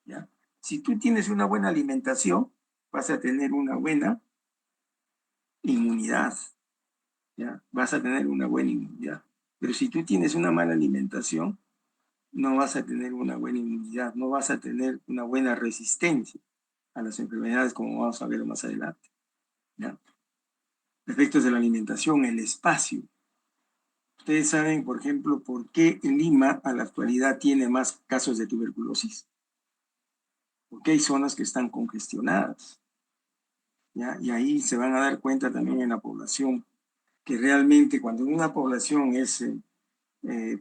¿ya? Si tú tienes una buena alimentación, vas a tener una buena inmunidad, ¿ya? Vas a tener una buena inmunidad. Pero si tú tienes una mala alimentación, no vas a tener una buena inmunidad, no vas a tener una buena resistencia a las enfermedades, como vamos a ver más adelante. ¿Ya? Efectos de la alimentación, el espacio. Ustedes saben, por ejemplo, por qué en Lima a la actualidad tiene más casos de tuberculosis. Porque hay zonas que están congestionadas. ¿Ya? Y ahí se van a dar cuenta también en la población que realmente cuando una población es,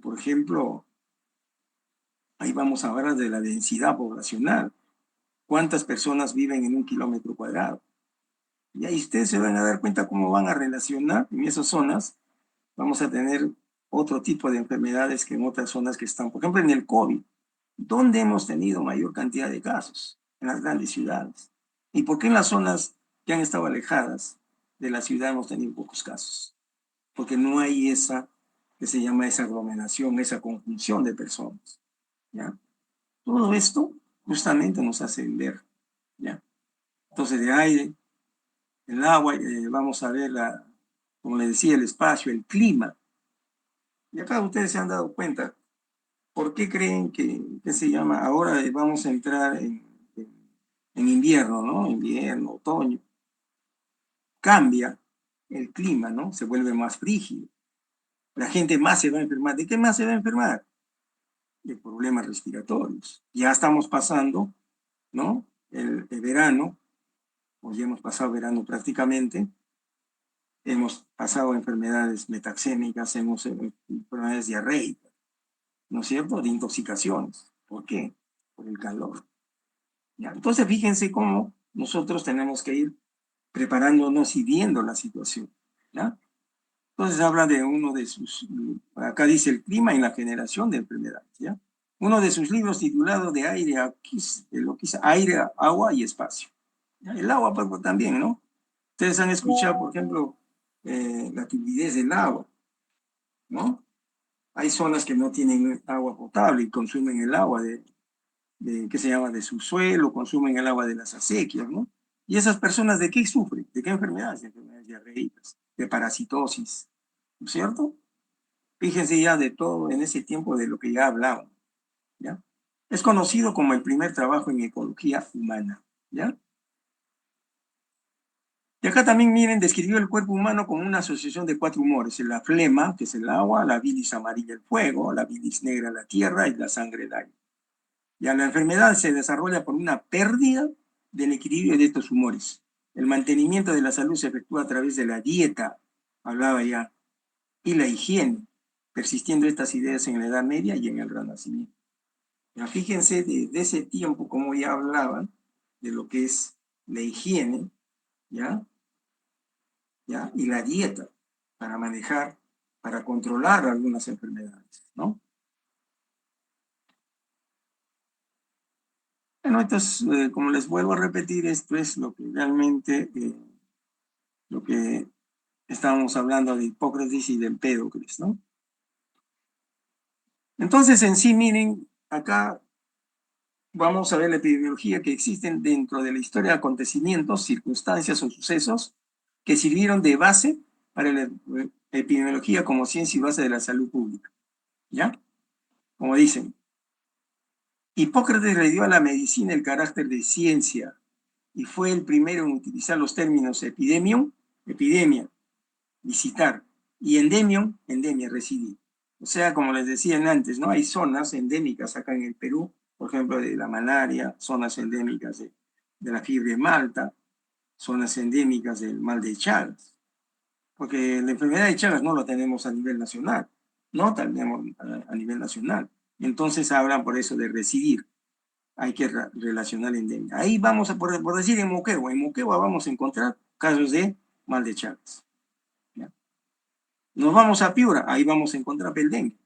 por ejemplo, ahí vamos a hablar de la densidad poblacional. ¿Cuántas personas viven en 1 km²? Y ahí ustedes se van a dar cuenta cómo van a relacionar en esas zonas. Vamos a tener otro tipo de enfermedades que en otras zonas que están, por ejemplo, en el COVID. ¿Dónde hemos tenido mayor cantidad de casos? En las grandes ciudades. ¿Y por qué en las zonas que han estado alejadas de la ciudad hemos tenido pocos casos? Porque no hay esa, que se llama esa aglomeración, esa conjunción de personas. ¿Ya? Todo esto justamente nos hace ver. ¿Ya? Entonces, de aire, el agua, vamos a ver, como les decía, el espacio, el clima. Y acá ustedes se han dado cuenta. ¿Por qué creen que se llama? Ahora vamos a entrar en invierno, ¿no? Invierno, otoño. Cambia el clima, ¿no? Se vuelve más frígido. La gente más se va a enfermar. ¿De qué más se va a enfermar? De problemas respiratorios. Ya estamos pasando, ¿no? El verano, o ya hemos pasado verano prácticamente. Hemos pasado enfermedades metaxémicas, enfermedades diarreicas, ¿no es cierto? De intoxicaciones. ¿Por qué? Por el calor. ¿Ya? Entonces, fíjense cómo nosotros tenemos que ir preparándonos y viendo la situación. ¿Ya? Entonces, habla de uno de sus, acá dice el clima y la generación de enfermedades. ¿Ya? Uno de sus libros titulado de aire, lo que dice aire, agua y espacio. ¿Ya? El agua pues, también, ¿no? Ustedes han escuchado, por ejemplo, la turbidez del agua, ¿no? Hay zonas que no tienen agua potable y consumen el agua ¿qué se llama? De subsuelo, consumen el agua de las acequias, ¿no? Y esas personas, ¿de qué sufren? ¿De qué enfermedades? De enfermedades diarreicas, de parasitosis, ¿no es cierto? Fíjense ya de todo en ese tiempo de lo que ya hablaban, ¿ya? Es conocido como el primer trabajo en ecología humana, ¿ya? Y acá también, miren, describió el cuerpo humano como una asociación de 4 humores: la flema, que es el agua; la bilis amarilla, el fuego; la bilis negra, la tierra; y la sangre, el aire. Ya la enfermedad se desarrolla por una pérdida del equilibrio de estos humores. El mantenimiento de la salud se efectúa a través de la dieta, hablaba ya, y la higiene, persistiendo estas ideas en la Edad Media y en el Renacimiento. Ya fíjense de ese tiempo, como ya hablaban, de lo que es la higiene, ¿ya? ¿Ya? Y la dieta, para manejar, para controlar algunas enfermedades, ¿no? Bueno, entonces, como les vuelvo a repetir, esto es lo que realmente, lo que estábamos hablando de Hipócrates y de Empédocles, ¿no? Entonces, en sí, miren, acá vamos a ver la epidemiología que existen dentro de la historia de acontecimientos, circunstancias o sucesos que sirvieron de base para la epidemiología como ciencia y base de la salud pública, ¿ya? Como dicen, Hipócrates le dio a la medicina el carácter de ciencia y fue el primero en utilizar los términos epidemium, epidemia, visitar, y endemium, endemia, residir. O sea, como les decían antes, ¿no? Hay zonas endémicas acá en el Perú, por ejemplo, de la malaria, zonas endémicas de la fiebre de Malta, zonas endémicas del mal de Chagas, porque la enfermedad de Chagas no la tenemos a nivel nacional, no tenemos a nivel nacional. Entonces hablan por eso de residir. Hay que relacionar endemia. Ahí vamos a, por decir, en Moquegua vamos a encontrar casos de mal de Chagas. ¿Ya? Nos vamos a Piura, ahí vamos a encontrar el dengue.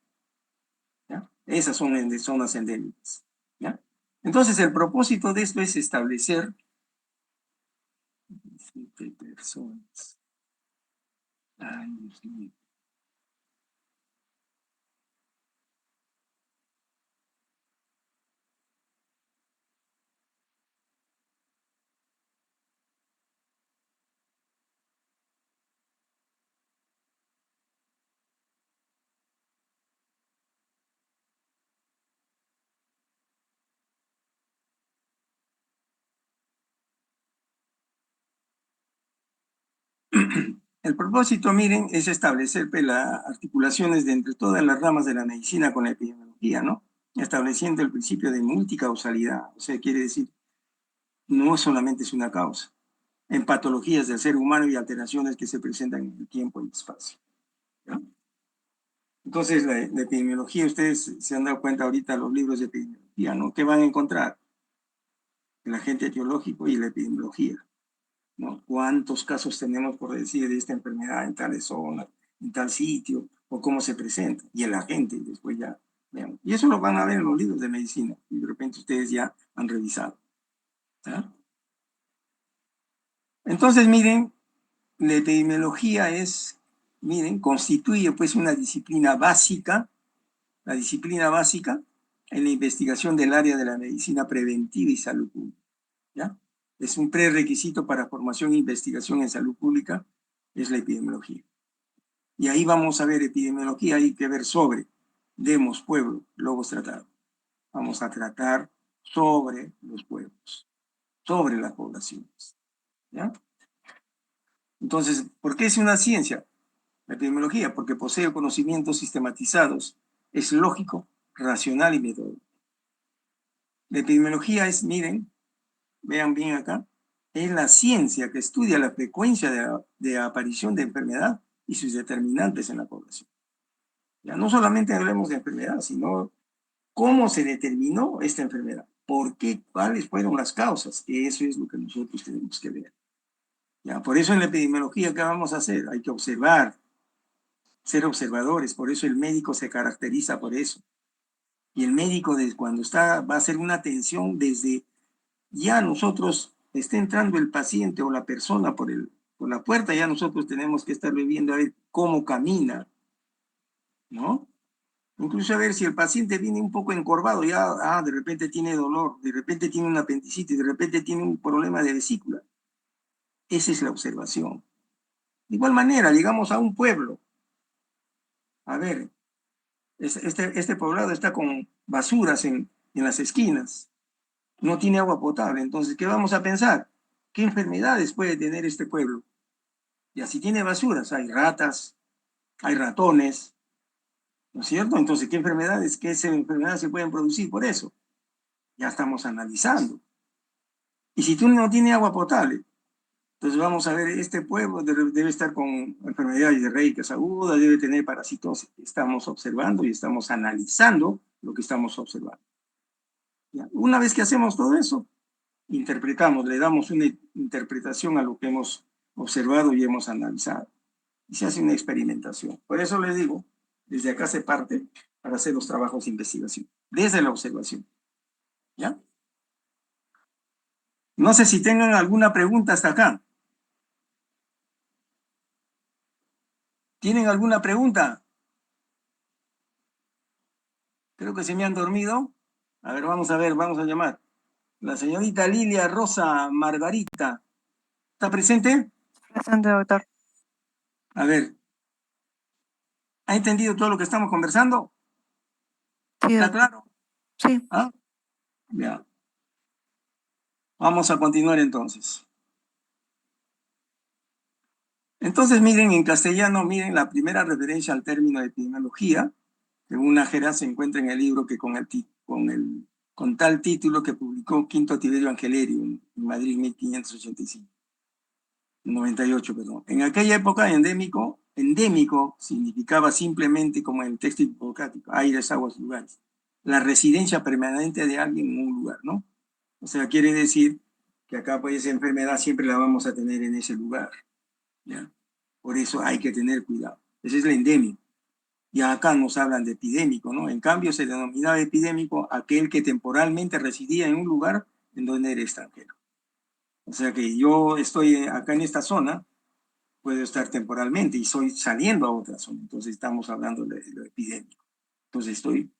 ¿Ya? Esas son zonas endémicas. ¿Ya? Entonces, el propósito de esto es establecer personas. Ay, Dios mío. El propósito, miren, es establecer pues, las articulaciones de entre todas las ramas de la medicina con la epidemiología, ¿no? Estableciendo el principio de multicausalidad. O sea, quiere decir, no solamente es una causa. En patologías del ser humano y alteraciones que se presentan en el tiempo y el espacio, ¿no? Entonces, la epidemiología, ustedes se han dado cuenta ahorita los libros de epidemiología, ¿no? ¿Qué van a encontrar? El agente etiológico y la epidemiología, ¿no? ¿Cuántos casos tenemos, por decir, de esta enfermedad en tal zona, en tal sitio, o cómo se presenta? Y el agente, y después ya, vean. Y eso lo van a ver en los libros de medicina, y de repente ustedes ya han revisado, ¿ah? Entonces, miren, la epidemiología es, miren, constituye pues una disciplina básica, la disciplina básica en la investigación del área de la medicina preventiva y salud pública, ¿ya? Es un prerequisito para formación e investigación en salud pública, es la epidemiología. Y ahí vamos a ver epidemiología, hay que ver sobre demos, pueblo, logos tratados. Vamos a tratar sobre los pueblos, sobre las poblaciones, ¿ya? Entonces, ¿por qué es una ciencia? La epidemiología, porque posee conocimientos sistematizados, es lógico, racional y metódico. La epidemiología es, miren, vean bien acá, es la ciencia que estudia la frecuencia de aparición de enfermedad y sus determinantes en la población. Ya no solamente hablemos de enfermedad, sino cómo se determinó esta enfermedad, por qué, cuáles fueron las causas. Eso es lo que nosotros tenemos que ver. Ya, por eso en la epidemiología, ¿qué vamos a hacer? Hay que observar, ser observadores, por eso el médico se caracteriza por eso. Y el médico cuando va a hacer una atención desde ya nosotros está entrando el paciente o la persona por la puerta, ya nosotros tenemos que estar viendo a ver cómo camina, ¿no? Incluso a ver si el paciente viene un poco encorvado, ya de repente tiene dolor, de repente tiene una apendicitis, de repente tiene un problema de vesícula. Esa es la observación. De igual manera, llegamos a un pueblo. A ver, este poblado está con basuras en las esquinas. No tiene agua potable. Entonces, ¿qué vamos a pensar? ¿Qué enfermedades puede tener este pueblo? Y así tiene basuras. Hay ratas, hay ratones, ¿no es cierto? Entonces, ¿qué enfermedades se pueden producir por eso? Ya estamos analizando. Y si tú no tienes agua potable, entonces vamos a ver, este pueblo debe estar con enfermedades diarreicas agudas, debe tener parasitosis. Estamos observando y estamos analizando lo que estamos observando. ¿Ya? Una vez que hacemos todo eso, interpretamos, le damos una interpretación a lo que hemos observado y hemos analizado. Y se hace una experimentación. Por eso les digo, desde acá se parte para hacer los trabajos de investigación, desde la observación. ¿Ya? No sé si tengan alguna pregunta hasta acá. ¿Tienen alguna pregunta? Creo que se me han dormido. A ver, vamos a llamar. La señorita Lilia Rosa Margarita. ¿Está presente? Presente, doctor. A ver, ¿ha entendido todo lo que estamos conversando? Sí, ¿Está doctor. claro? Sí. ¿Ah? Ya. Vamos a continuar entonces. Entonces, miren, en castellano, miren, la primera referencia al término de epidemiología, según Nájera, se encuentra en el libro que con tal título que publicó Quinto Tiberio Angelerio en Madrid, 1585. 98, perdón. En aquella época, endémico significaba simplemente, como en el texto hipocrático, aires, aguas, lugares. La residencia permanente de alguien en un lugar, ¿no? O sea, quiere decir que acá, pues, esa enfermedad siempre la vamos a tener en ese lugar, ¿ya? Por eso hay que tener cuidado. Ese es el endémico. Y acá nos hablan de epidémico, ¿no? En cambio, se denominaba epidémico aquel que temporalmente residía en un lugar en donde era extranjero. O sea que yo estoy acá en esta zona, puedo estar temporalmente y estoy saliendo a otra zona. Entonces estamos hablando de lo epidémico. Entonces estoy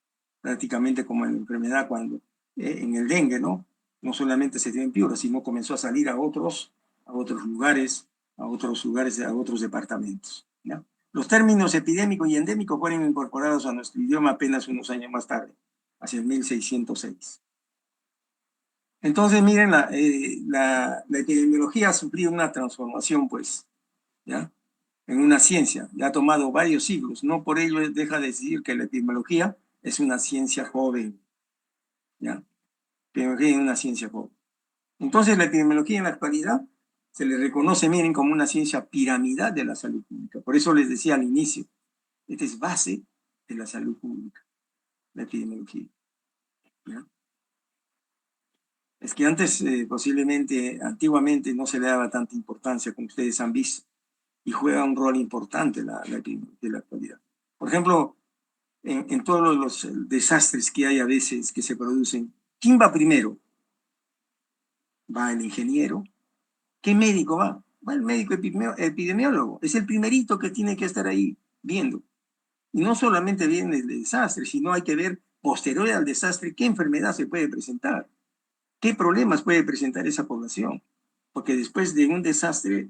prácticamente como en la enfermedad cuando en el dengue, ¿no? No solamente se dio en Piura, sino comenzó a salir lugares, a otros departamentos, ¿ya? Los términos epidémico y endémico fueron incorporados a nuestro idioma apenas unos años más tarde, hacia el 1606. Entonces, miren, la epidemiología ha sufrido una transformación, pues, ¿ya? en una ciencia. Ya ha tomado varios siglos. No por ello deja de decir que la epidemiología es una ciencia joven. ¿Ya? La epidemiología es una ciencia joven. Entonces, la epidemiología en la actualidad se le reconoce, miren, como una ciencia piramidal de la salud pública. Por eso les decía al inicio, esta es base de la salud pública, la epidemiología. ¿Ya? Es que antes, posiblemente, antiguamente, no se le daba tanta importancia como ustedes han visto, y juega un rol importante la epidemiología de la actualidad. Por ejemplo, en todos los desastres que hay a veces que se producen, ¿quién va primero? ¿Va el ingeniero? ¿Qué médico va? Va el médico epidemiólogo. Es el primerito que tiene que estar ahí viendo. Y no solamente viene el desastre, sino hay que ver posterior al desastre qué enfermedad se puede presentar, qué problemas puede presentar esa población. Porque después de un desastre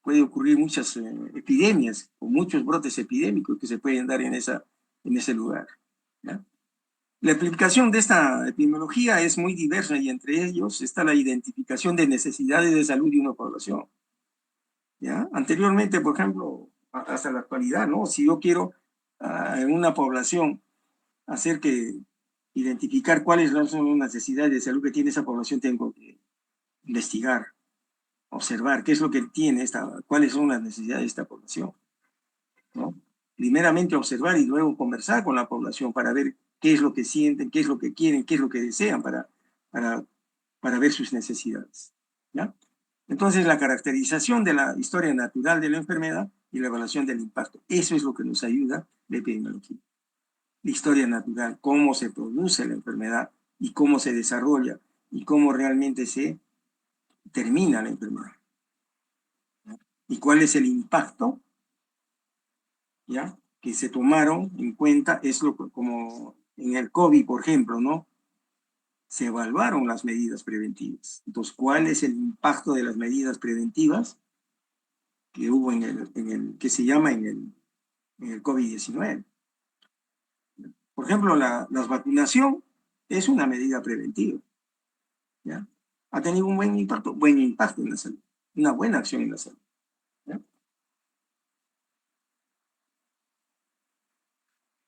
puede ocurrir muchas epidemias o muchos brotes epidémicos que se pueden dar en ese lugar. ¿Ya? La aplicación de esta epidemiología es muy diversa y entre ellos está la identificación de necesidades de salud de una población. ¿Ya? Anteriormente, por ejemplo, hasta la actualidad, ¿no? Si yo quiero en una población hacer que identificar cuáles son las necesidades de salud que tiene esa población, tengo que investigar, observar qué es lo que tiene cuáles son las necesidades de esta población, ¿no? Primeramente observar y luego conversar con la población para ver qué es lo que sienten, qué es lo que quieren, qué es lo que desean para ver sus necesidades, ¿ya? Entonces, la caracterización de la historia natural de la enfermedad y la evaluación del impacto. Eso es lo que nos ayuda la epidemiología. La historia natural, cómo se produce la enfermedad y cómo se desarrolla y cómo realmente se termina la enfermedad. Y cuál es el impacto, ¿ya?, que se tomaron en cuenta, es como en el COVID, por ejemplo, ¿no? Se evaluaron las medidas preventivas. Entonces, ¿cuál es el impacto de las medidas preventivas que hubo que se llama en el COVID-19? Por ejemplo, la vacunación es una medida preventiva, ¿ya? Ha tenido un buen impacto en la salud, una buena acción en la salud, ¿ya?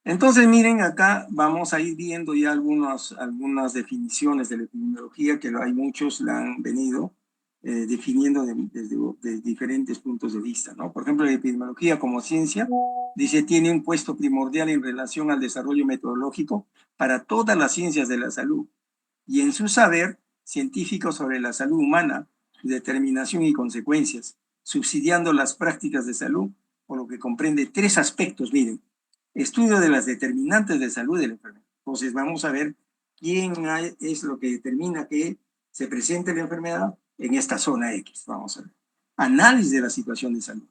Entonces, miren, acá vamos a ir viendo ya algunas definiciones de la epidemiología, que hay muchos la han venido definiendo desde diferentes puntos de vista, ¿no? Por ejemplo, la epidemiología como ciencia, dice, tiene un puesto primordial en relación al desarrollo metodológico para todas las ciencias de la salud y en su saber científico sobre la salud humana, su determinación y consecuencias, subsidiando las prácticas de salud, por lo que comprende tres aspectos, miren. Estudio de las determinantes de salud de la enfermedad. Entonces vamos a ver es lo que determina que se presente la enfermedad en esta zona X. Vamos a ver. Análisis de la situación de salud.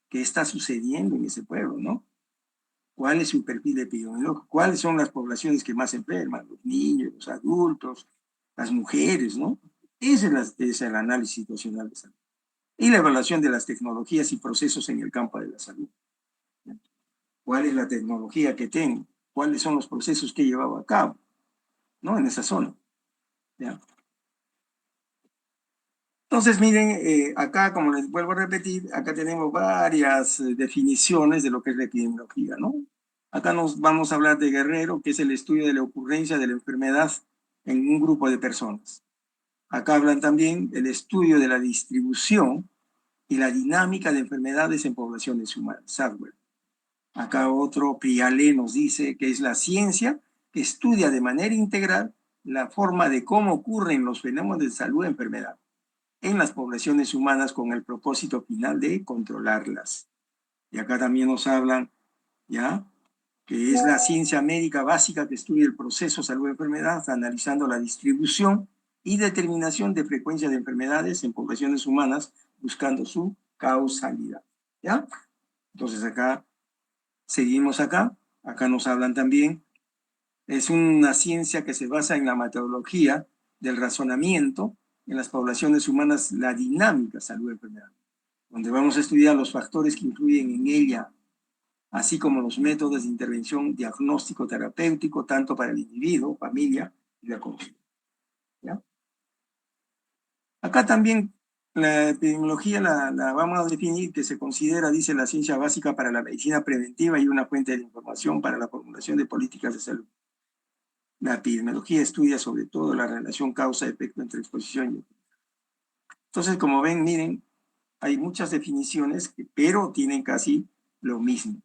¿Qué está sucediendo en ese pueblo, no? ¿Cuál es su perfil epidemiológico? ¿Cuáles son las poblaciones que más enferman? Los niños, los adultos, las mujeres, ¿no? Ese es el análisis situacional de salud. Y la evaluación de las tecnologías y procesos en el campo de la salud. ¿Cuál es la tecnología que tengo? ¿Cuáles son los procesos que he llevado a cabo, ¿no?, en esa zona? ¿Ya? Entonces, miren, acá, como les vuelvo a repetir, acá tenemos varias definiciones de lo que es la epidemiología, ¿no? Acá nos vamos a hablar de Guerrero, que es el estudio de la ocurrencia de la enfermedad en un grupo de personas. Acá hablan también del estudio de la distribución y la dinámica de enfermedades en poblaciones humanas, Sadwell. Acá otro, Priale, nos dice que es la ciencia que estudia de manera integral la forma de cómo ocurren los fenómenos de salud y enfermedad en las poblaciones humanas con el propósito final de controlarlas. Y acá también nos hablan, ¿ya?, que es la ciencia médica básica que estudia el proceso salud-enfermedad, analizando la distribución y determinación de frecuencia de enfermedades en poblaciones humanas, buscando su causalidad, ¿ya? Entonces acá, seguimos acá nos hablan también, es una ciencia que se basa en la metodología del razonamiento en las poblaciones humanas, la dinámica salud-enfermedad, donde vamos a estudiar los factores que influyen en ella, así como los métodos de intervención diagnóstico terapéutico, tanto para el individuo, familia y la comunidad, ¿ya? Acá también La epidemiología la vamos a definir que se considera, dice, la ciencia básica para la medicina preventiva y una fuente de información para la formulación de políticas de salud. La epidemiología estudia sobre todo la relación causa-efecto entre exposición y... Entonces, como ven, miren, hay muchas definiciones, pero tienen casi lo mismo.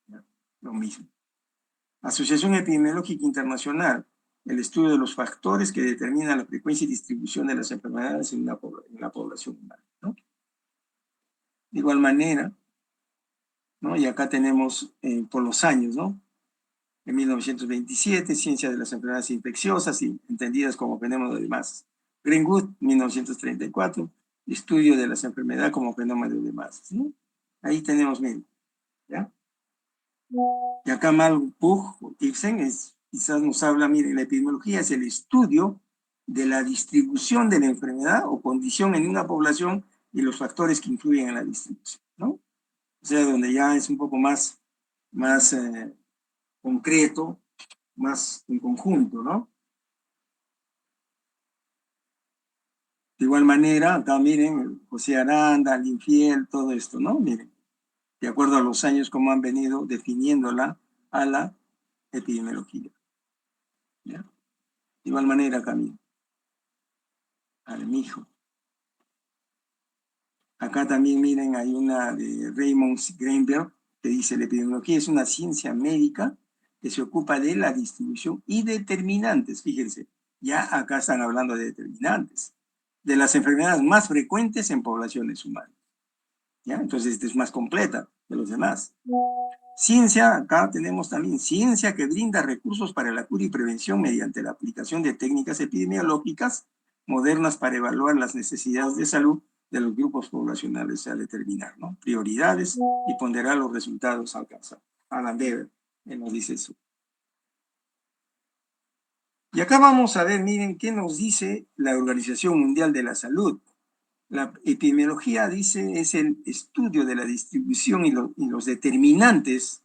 ¿Ya? Lo mismo. Asociación Epidemiológica Internacional, el estudio de los factores que determinan la frecuencia y distribución de las enfermedades en la población humana, ¿no? De igual manera, ¿no? Y acá tenemos por los años, ¿no? En 1927, Ciencia de las Enfermedades Infecciosas, y entendidas como fenómeno de masas. Greenwood, 1934, Estudio de las Enfermedades como fenómeno de masas, ¿no? Ahí tenemos, miren, ¿ya? Y acá Mal Pugh, Ibsen, quizás nos habla, miren, la epidemiología es el estudio de la distribución de la enfermedad o condición en una población y los factores que influyen en la distribución, ¿no? O sea, donde ya es un poco más concreto, más en conjunto, ¿no? De igual manera, acá miren, José Aranda, Linfiel, todo esto, ¿no? Miren, de acuerdo a los años como han venido definiéndola a la epidemiología. ¿Ya? De igual manera, acá miren, Armijo. Acá también miren, hay una de Raymond Greenberg que dice, la epidemiología es una ciencia médica que se ocupa de la distribución y determinantes, fíjense, ya acá están hablando de determinantes, de las enfermedades más frecuentes en poblaciones humanas. ¿Ya? Entonces, esta es más completa de los demás. Ciencia, acá tenemos también ciencia que brinda recursos para la cura y prevención mediante la aplicación de técnicas epidemiológicas modernas para evaluar las necesidades de salud de los grupos poblacionales a determinar, ¿no? Prioridades y ponderar los resultados alcanzados. Alan Beber nos dice eso. Y acá vamos a ver, miren, qué nos dice la Organización Mundial de la Salud. La epidemiología, dice, es el estudio de la distribución y los determinantes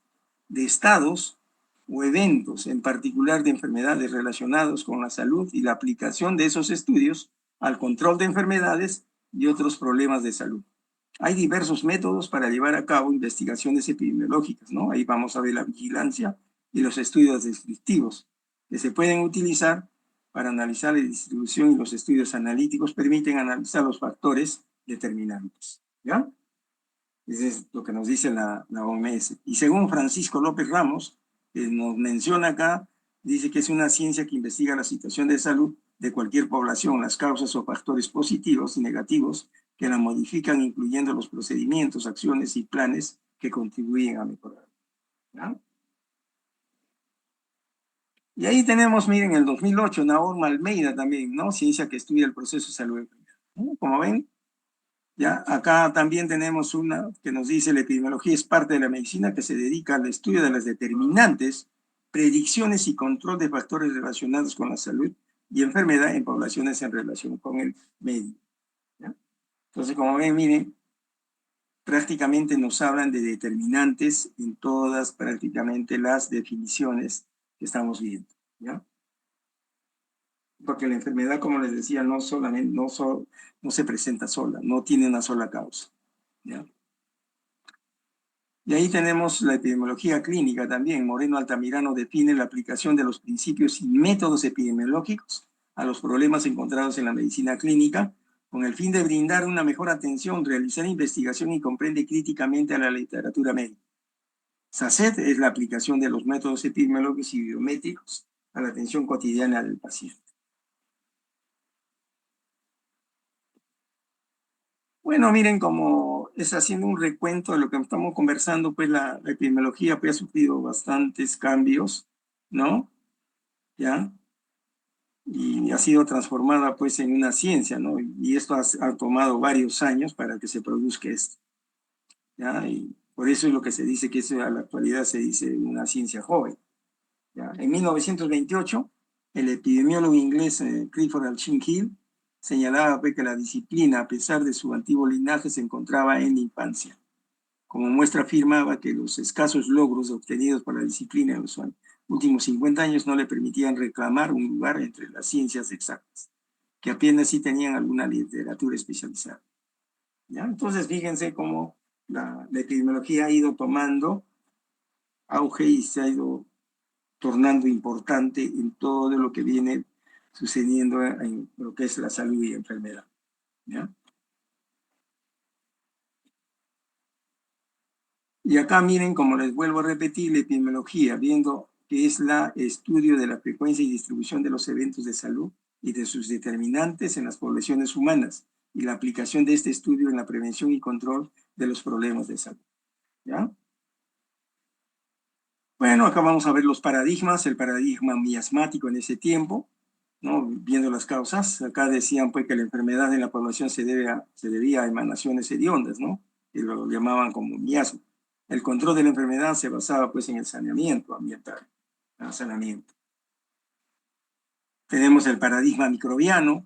de estados o eventos, en particular de enfermedades relacionados con la salud y la aplicación de esos estudios al control de enfermedades y otros problemas de salud. Hay diversos métodos para llevar a cabo investigaciones epidemiológicas, ¿no? Ahí vamos a ver la vigilancia y los estudios descriptivos que se pueden utilizar para analizar la distribución, y los estudios analíticos permiten analizar los factores determinantes, ¿ya? Eso es lo que nos dice la OMS. Y según Francisco López Ramos, que nos menciona acá, dice que es una ciencia que investiga la situación de salud de cualquier población, las causas o factores positivos y negativos que la modifican, incluyendo los procedimientos, acciones y planes que contribuyen a mejorar, ¿ya? Y ahí tenemos, miren, el 2008, Naorma Almeida también, ¿no? Ciencia que estudia el proceso de salud. ¿No? Como ven, ya acá también tenemos una que nos dice la epidemiología es parte de la medicina que se dedica al estudio de las determinantes, predicciones y control de factores relacionados con la salud y enfermedad en poblaciones en relación con el medio. ¿Ya? Entonces, como ven, miren, prácticamente nos hablan de determinantes en todas prácticamente las definiciones que estamos viendo, ¿ya? Porque la enfermedad, como les decía, no se presenta sola, no tiene una sola causa, ¿ya? Y ahí tenemos la epidemiología clínica también. Moreno Altamirano define la aplicación de los principios y métodos epidemiológicos a los problemas encontrados en la medicina clínica, con el fin de brindar una mejor atención, realizar investigación y comprende críticamente a la literatura médica. SACET es la aplicación de los métodos epidemiológicos y biométricos a la atención cotidiana del paciente. Bueno, miren, como es haciendo un recuento de lo que estamos conversando, pues la epidemiología pues, ha sufrido bastantes cambios, ¿no? ¿Ya? Y ha sido transformada pues en una ciencia, ¿no? Y esto ha tomado varios años para que se produzca esto, ¿ya? Y por eso es lo que se dice que eso a la actualidad se dice una ciencia joven, ¿ya? En 1928, el epidemiólogo inglés Clifford Alchin Hill señalaba pues, que la disciplina, a pesar de su antiguo linaje, se encontraba en la infancia. Como muestra, afirmaba que los escasos logros obtenidos por la disciplina en los últimos 50 años no le permitían reclamar un lugar entre las ciencias exactas. que apenas sí tenían alguna literatura especializada. ¿Ya? Entonces, fíjense cómo la epidemiología ha ido tomando auge y se ha ido tornando importante en todo lo que viene sucediendo en lo que es la salud y enfermedad. ¿Ya? Y acá miren, como les vuelvo a repetir, la epidemiología, viendo que es el estudio de la frecuencia y distribución de los eventos de salud y de sus determinantes en las poblaciones humanas, y la aplicación de este estudio en la prevención y control de los problemas de salud. ¿Ya? Bueno, acá vamos a ver los paradigmas, el paradigma miasmático en ese tiempo, ¿no? Viendo las causas. Acá decían pues que la enfermedad en la población se debía a emanaciones hediondas, ¿no? Que lo llamaban como miasma. El control de la enfermedad se basaba pues en el saneamiento ambiental, el saneamiento. Tenemos el paradigma microbiano,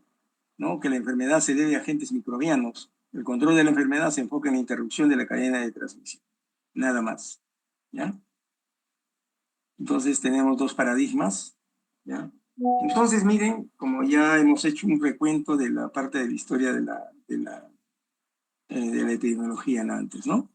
¿no? Que la enfermedad se debe a agentes microbianos. El control de la enfermedad se enfoca en la interrupción de la cadena de transmisión. Nada más. ¿Ya? Entonces tenemos dos paradigmas. ¿Ya? Entonces miren, como ya hemos hecho un recuento de la parte de la historia de la epidemiología antes, ¿no?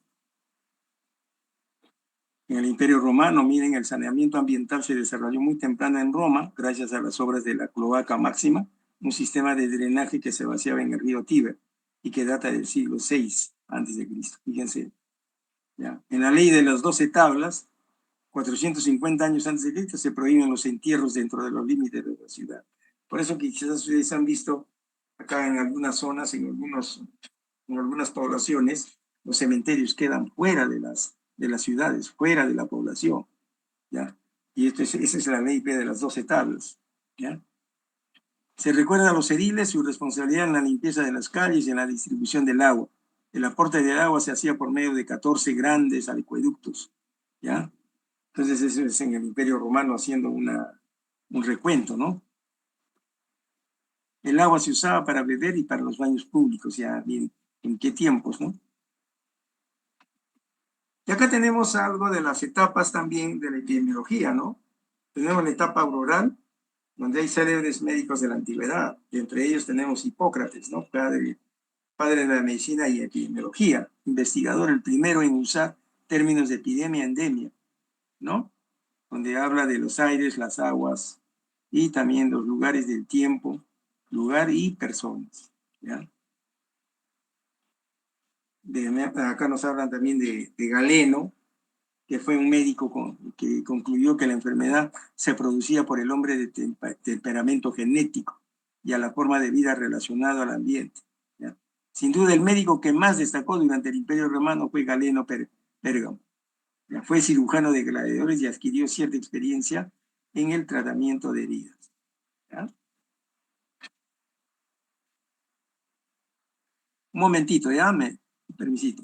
En el Imperio Romano, miren, el saneamiento ambiental se desarrolló muy temprano en Roma, gracias a las obras de la Cloaca Máxima, un sistema de drenaje que se vaciaba en el río Tíber y que data del siglo VI antes de Cristo. Fíjense, ¿ya? En la ley de las 12 tablas, 450 años antes de Cristo, se prohíben los entierros dentro de los límites de la ciudad. Por eso que quizás ustedes han visto acá en algunas zonas, en algunas poblaciones, los cementerios quedan fuera de las ciudades, fuera de la población, ¿ya? Y esa es la ley de las 12 tablas, ¿ya? Se recuerda a los ediles su responsabilidad en la limpieza de las calles y en la distribución del agua. El aporte del agua se hacía por medio de 14 grandes acueductos, ¿ya? Entonces eso es en el Imperio Romano haciendo un recuento, ¿no? El agua se usaba para beber y para los baños públicos, ya bien, ¿en qué tiempos, no? Y acá tenemos algo de las etapas también de la epidemiología, ¿no? Tenemos la etapa auroral, donde hay célebres médicos de la antigüedad, y entre ellos tenemos Hipócrates, ¿no? Padre de la medicina y epidemiología, investigador, el primero en usar términos de epidemia, endemia, ¿no? Donde habla de los aires, las aguas y también los lugares del tiempo, lugar y personas, ¿ya? Acá nos hablan también de Galeno, que fue un médico que concluyó que la enfermedad se producía por el hombre de temperamento genético y a la forma de vida relacionada al ambiente, ¿ya? Sin duda el médico que más destacó durante el Imperio Romano fue Galeno Pérgamo. Fue cirujano de gladiadores y adquirió cierta experiencia en el tratamiento de heridas, ¿ya? Un momentito, ya permisito.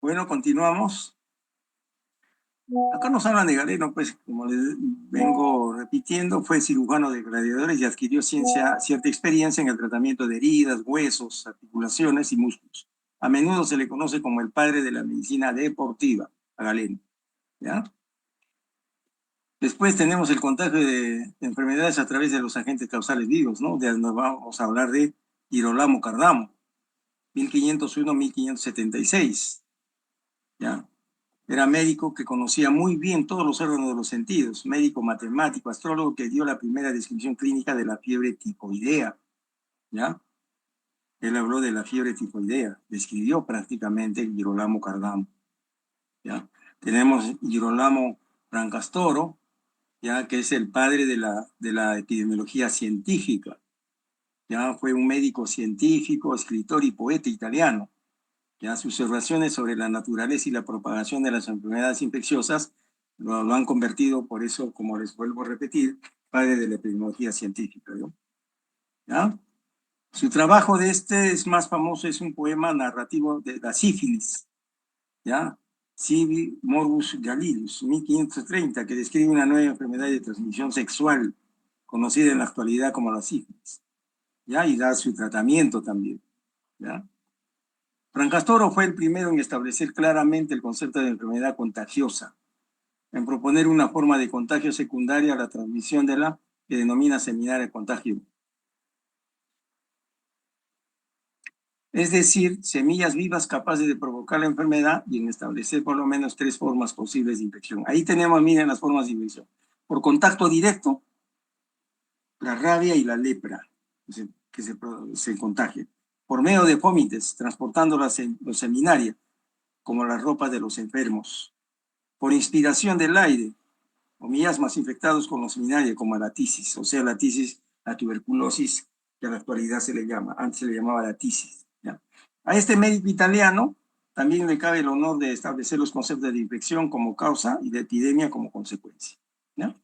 Bueno, continuamos. Acá nos hablan de Galeno, pues, como les vengo repitiendo, fue cirujano de gladiadores y adquirió cierta experiencia en el tratamiento de heridas, huesos, articulaciones y músculos. A menudo se le conoce como el padre de la medicina deportiva, a Galeno, ¿ya? Después tenemos el contagio de enfermedades a través de los agentes causales vivos, ¿no? De donde vamos a hablar de Girolamo Cardamo, 1501-1576, ¿ya? Era médico que conocía muy bien todos los órganos de los sentidos, médico matemático, astrólogo que dio la primera descripción clínica de la fiebre tifoidea, ¿ya? Él habló de la fiebre tifoidea, describió prácticamente Girolamo Cardamo, ¿ya? Tenemos Girolamo Francastoro, ya que es el padre de la epidemiología científica, ya fue un médico científico, escritor y poeta italiano. Ya sus observaciones sobre la naturaleza y la propagación de las enfermedades infecciosas lo han convertido, por eso, como les vuelvo a repetir, padre de la epidemiología científica, ¿no? ¿Ya? Su trabajo de este es más famoso, es un poema narrativo de la sífilis, ¿ya? Sibi morbus gallidus, 1530, que describe una nueva enfermedad de transmisión sexual, conocida en la actualidad como la sífilis, ¿ya? Y da su tratamiento también, ¿ya? Francastoro fue el primero en establecer claramente el concepto de enfermedad contagiosa, en proponer una forma de contagio secundaria a la transmisión de la que denomina seminario de contagio. Es decir, semillas vivas capaces de provocar la enfermedad y en establecer por lo menos 3 formas posibles de infección. Ahí tenemos, miren, las formas de infección. Por contacto directo, la rabia y la lepra, que se contagian. Por medio de vómites, transportando los seminarios, como las ropas de los enfermos. Por inspiración del aire, o miasmas infectados con los seminarios, como la tisis, o sea, la tisis, la tuberculosis, que en la actualidad se le llama, antes se le llamaba la tisis, ¿ya? A este médico italiano también le cabe el honor de establecer los conceptos de infección como causa y de epidemia como consecuencia, ¿ya?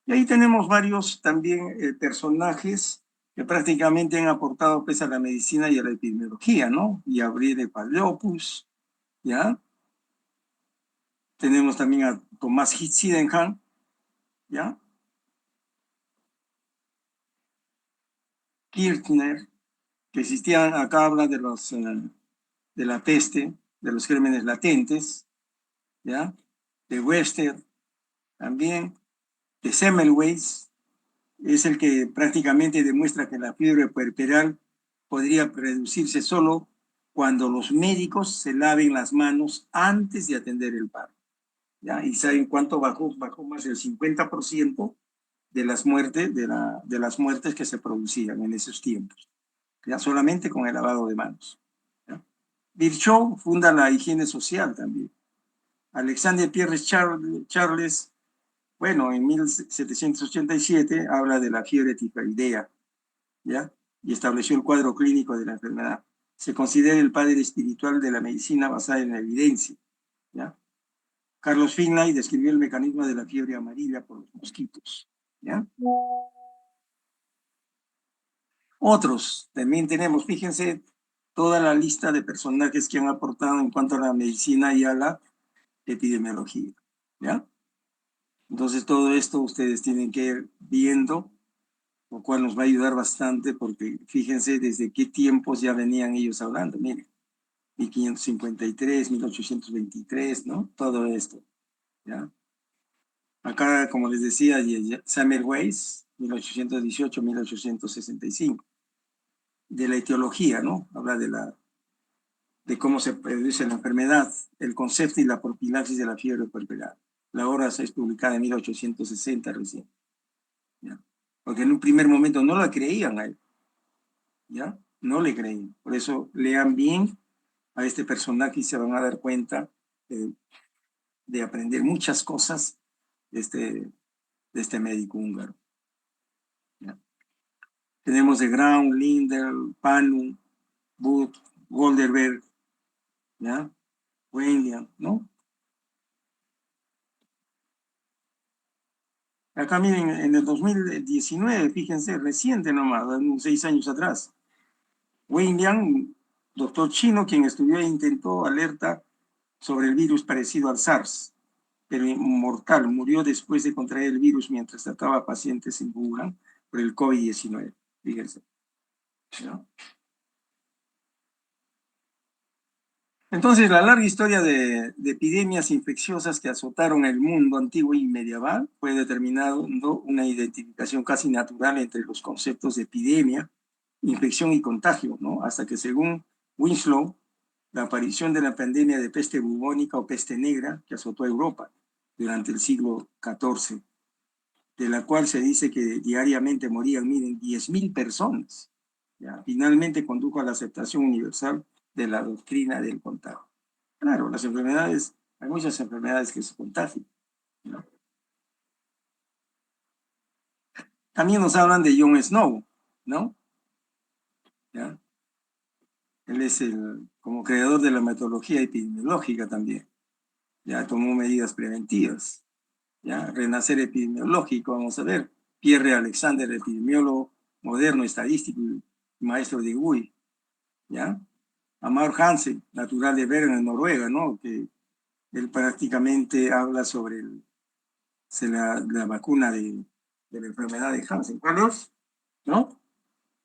Y ahí tenemos varios también personajes que prácticamente han aportado pues, a la medicina y a la epidemiología, ¿no? Y Gabriele Paleopus, ¿ya? Tenemos también a Tomás Sydenham, ¿ya? Kirchner, que existían, acá habla de de la peste, de los gérmenes latentes, ¿ya? De Webster también, de Semmelweis, es el que prácticamente demuestra que la fiebre puerperal podría reducirse solo cuando los médicos se laven las manos antes de atender el paro, ¿ya? Y saben cuánto bajó más del 50% de las muertes, de las muertes que se producían en esos tiempos, ya solamente con el lavado de manos, ¿ya? Virchow funda la higiene social también. Alexander Pierre Charles, bueno, en 1787 habla de la fiebre tifoidea, ¿ya? Y estableció el cuadro clínico de la enfermedad. Se considera el padre espiritual de la medicina basada en la evidencia, ¿ya? Carlos Finlay describió el mecanismo de la fiebre amarilla por los mosquitos, ¿ya? Otros, también tenemos, fíjense, toda la lista de personajes que han aportado en cuanto a la medicina y a la epidemiología, ¿ya? Entonces todo esto ustedes tienen que ir viendo, lo cual nos va a ayudar bastante porque fíjense desde qué tiempos ya venían ellos hablando, miren, 1553, 1823, ¿no? Todo esto, ¿ya? Acá, como les decía, Semmelweis, 1818, 1865. De la etiología, ¿no? Habla de cómo se produce la enfermedad, el concepto y la profilaxis de la fiebre puerperal. La obra es publicada en 1860 recién, ¿ya? Porque en un primer momento no la creían a él, ¿ya? No le creían. Por eso lean bien a este personaje y se van a dar cuenta de aprender muchas cosas de este médico húngaro, ¿ya? Tenemos de Graun, Lindel, Panu, Booth, Golderberg, ¿ya? William, ¿no? Acá miren, en el 2019, fíjense, reciente nomás, unos 6 años atrás, William doctor chino, quien estudió e intentó alerta sobre el virus parecido al SARS, pero mortal, murió después de contraer el virus mientras trataba a pacientes en Wuhan por el COVID-19. Fíjense, ¿no? Entonces, la larga historia de epidemias infecciosas que azotaron el mundo antiguo y medieval fue determinando una identificación casi natural entre los conceptos de epidemia, infección y contagio, ¿no? Hasta que, según Winslow, la aparición de la pandemia de peste bubónica o peste negra que azotó a Europa durante el siglo XIV, de la cual se dice que diariamente morían, miren, 10.000 personas, ¿ya? Finalmente condujo a la aceptación universal de la doctrina del contagio. Claro, las enfermedades, hay muchas enfermedades que se contagian, ¿no? También nos hablan de John Snow, ¿no? ¿Ya? Él es como creador de la metodología epidemiológica también. Ya tomó medidas preventivas. ¿Ya? Renacer epidemiológico, vamos a ver. Pierre Alexander, epidemiólogo moderno, estadístico y maestro de GUI. ¿Ya? Amar Hansen, natural de Bergen, en Noruega, ¿no? Que él prácticamente habla sobre la vacuna de la enfermedad de Hansen. ¿Cuál es? ¿No?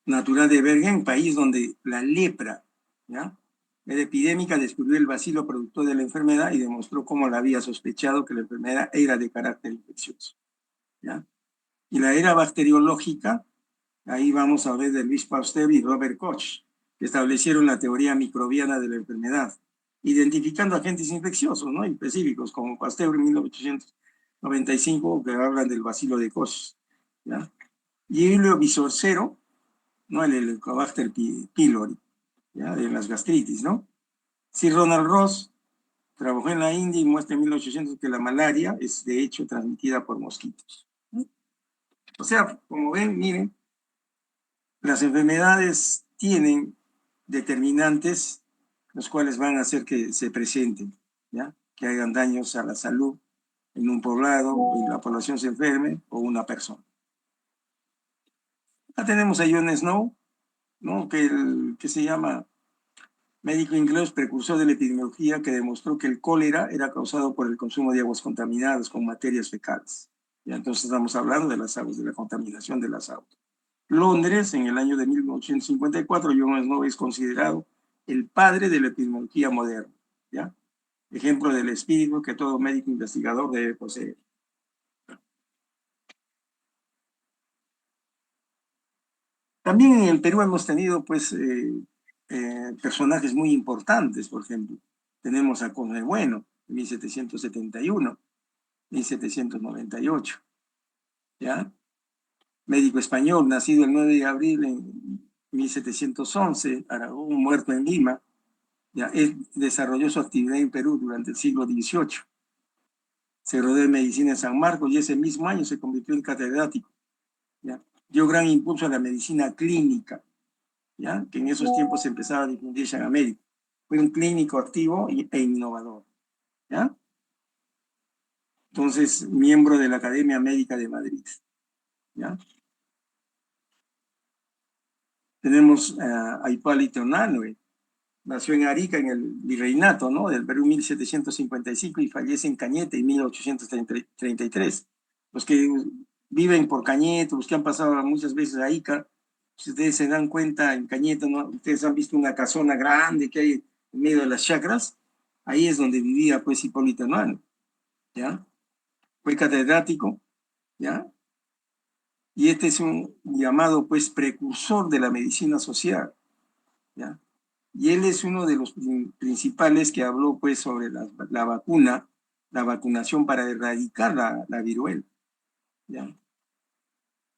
Natural de Bergen, país donde la lepra, ¿ya? Era epidémica, descubrió el bacilo productor de la enfermedad y demostró cómo la había sospechado que la enfermedad era de carácter infeccioso, ¿ya? Y la era bacteriológica, ahí vamos a ver de Luis Pasteur y Robert Koch, que establecieron la teoría microbiana de la enfermedad, identificando agentes infecciosos, ¿no? Específicos, como Pasteur en 1895, que hablan del bacilo de Koch, ¿ya? Y Julio Bisorcero, ¿no? El Helicobacter pylori, ¿ya? De las gastritis, ¿no? Sir Ronald Ross trabajó en la India y muestra en 1800 que la malaria es de hecho transmitida por mosquitos. O sea, como ven, miren, las enfermedades tienen determinantes los cuales van a hacer que se presenten, ¿ya? Que hagan daños a la salud en un poblado, y la población se enferme o una persona. Acá tenemos a John Snow, ¿no? Que se llama médico inglés precursor de la epidemiología, que demostró que el cólera era causado por el consumo de aguas contaminadas con materias fecales. Y entonces estamos hablando de las aguas, de la contaminación de las aguas. Londres, en el año de 1854, John Snow es considerado el padre de la epidemiología moderna, ¿ya? Ejemplo del espíritu que todo médico investigador debe poseer. También en el Perú hemos tenido, pues, personajes muy importantes. Por ejemplo, tenemos a Cosme Bueno, 1771, 1798, ¿ya? Médico español, nacido el 9 de abril en 1711, Aragón, muerto en Lima. Ya, él desarrolló su actividad en Perú durante el siglo XVIII. Se graduó de medicina en San Marcos y ese mismo año se convirtió en catedrático, ¿ya? Dio gran impulso a la medicina clínica, ¿ya? Que en esos tiempos se empezaba a difundirse en América. Fue un clínico activo e innovador, ¿ya? Entonces, miembro de la Academia Médica de Madrid, ¿ya? Tenemos a Hipólito Unanue, nació en Arica, en el virreinato, ¿no? Del Perú, 1755, y fallece en Cañete en 1833. Los que viven por Cañete, los que han pasado muchas veces a Ica, si ustedes se dan cuenta, en Cañete, ¿no? Ustedes han visto una casona grande que hay en medio de las chacras. Ahí es donde vivía, pues, Hipólito Unanue, ¿ya? Fue catedrático, ¿ya? Y este es un llamado, pues, precursor de la medicina social, ¿ya? Y él es uno de los principales que habló, pues, sobre la vacuna, la vacunación para erradicar la viruela, ¿ya?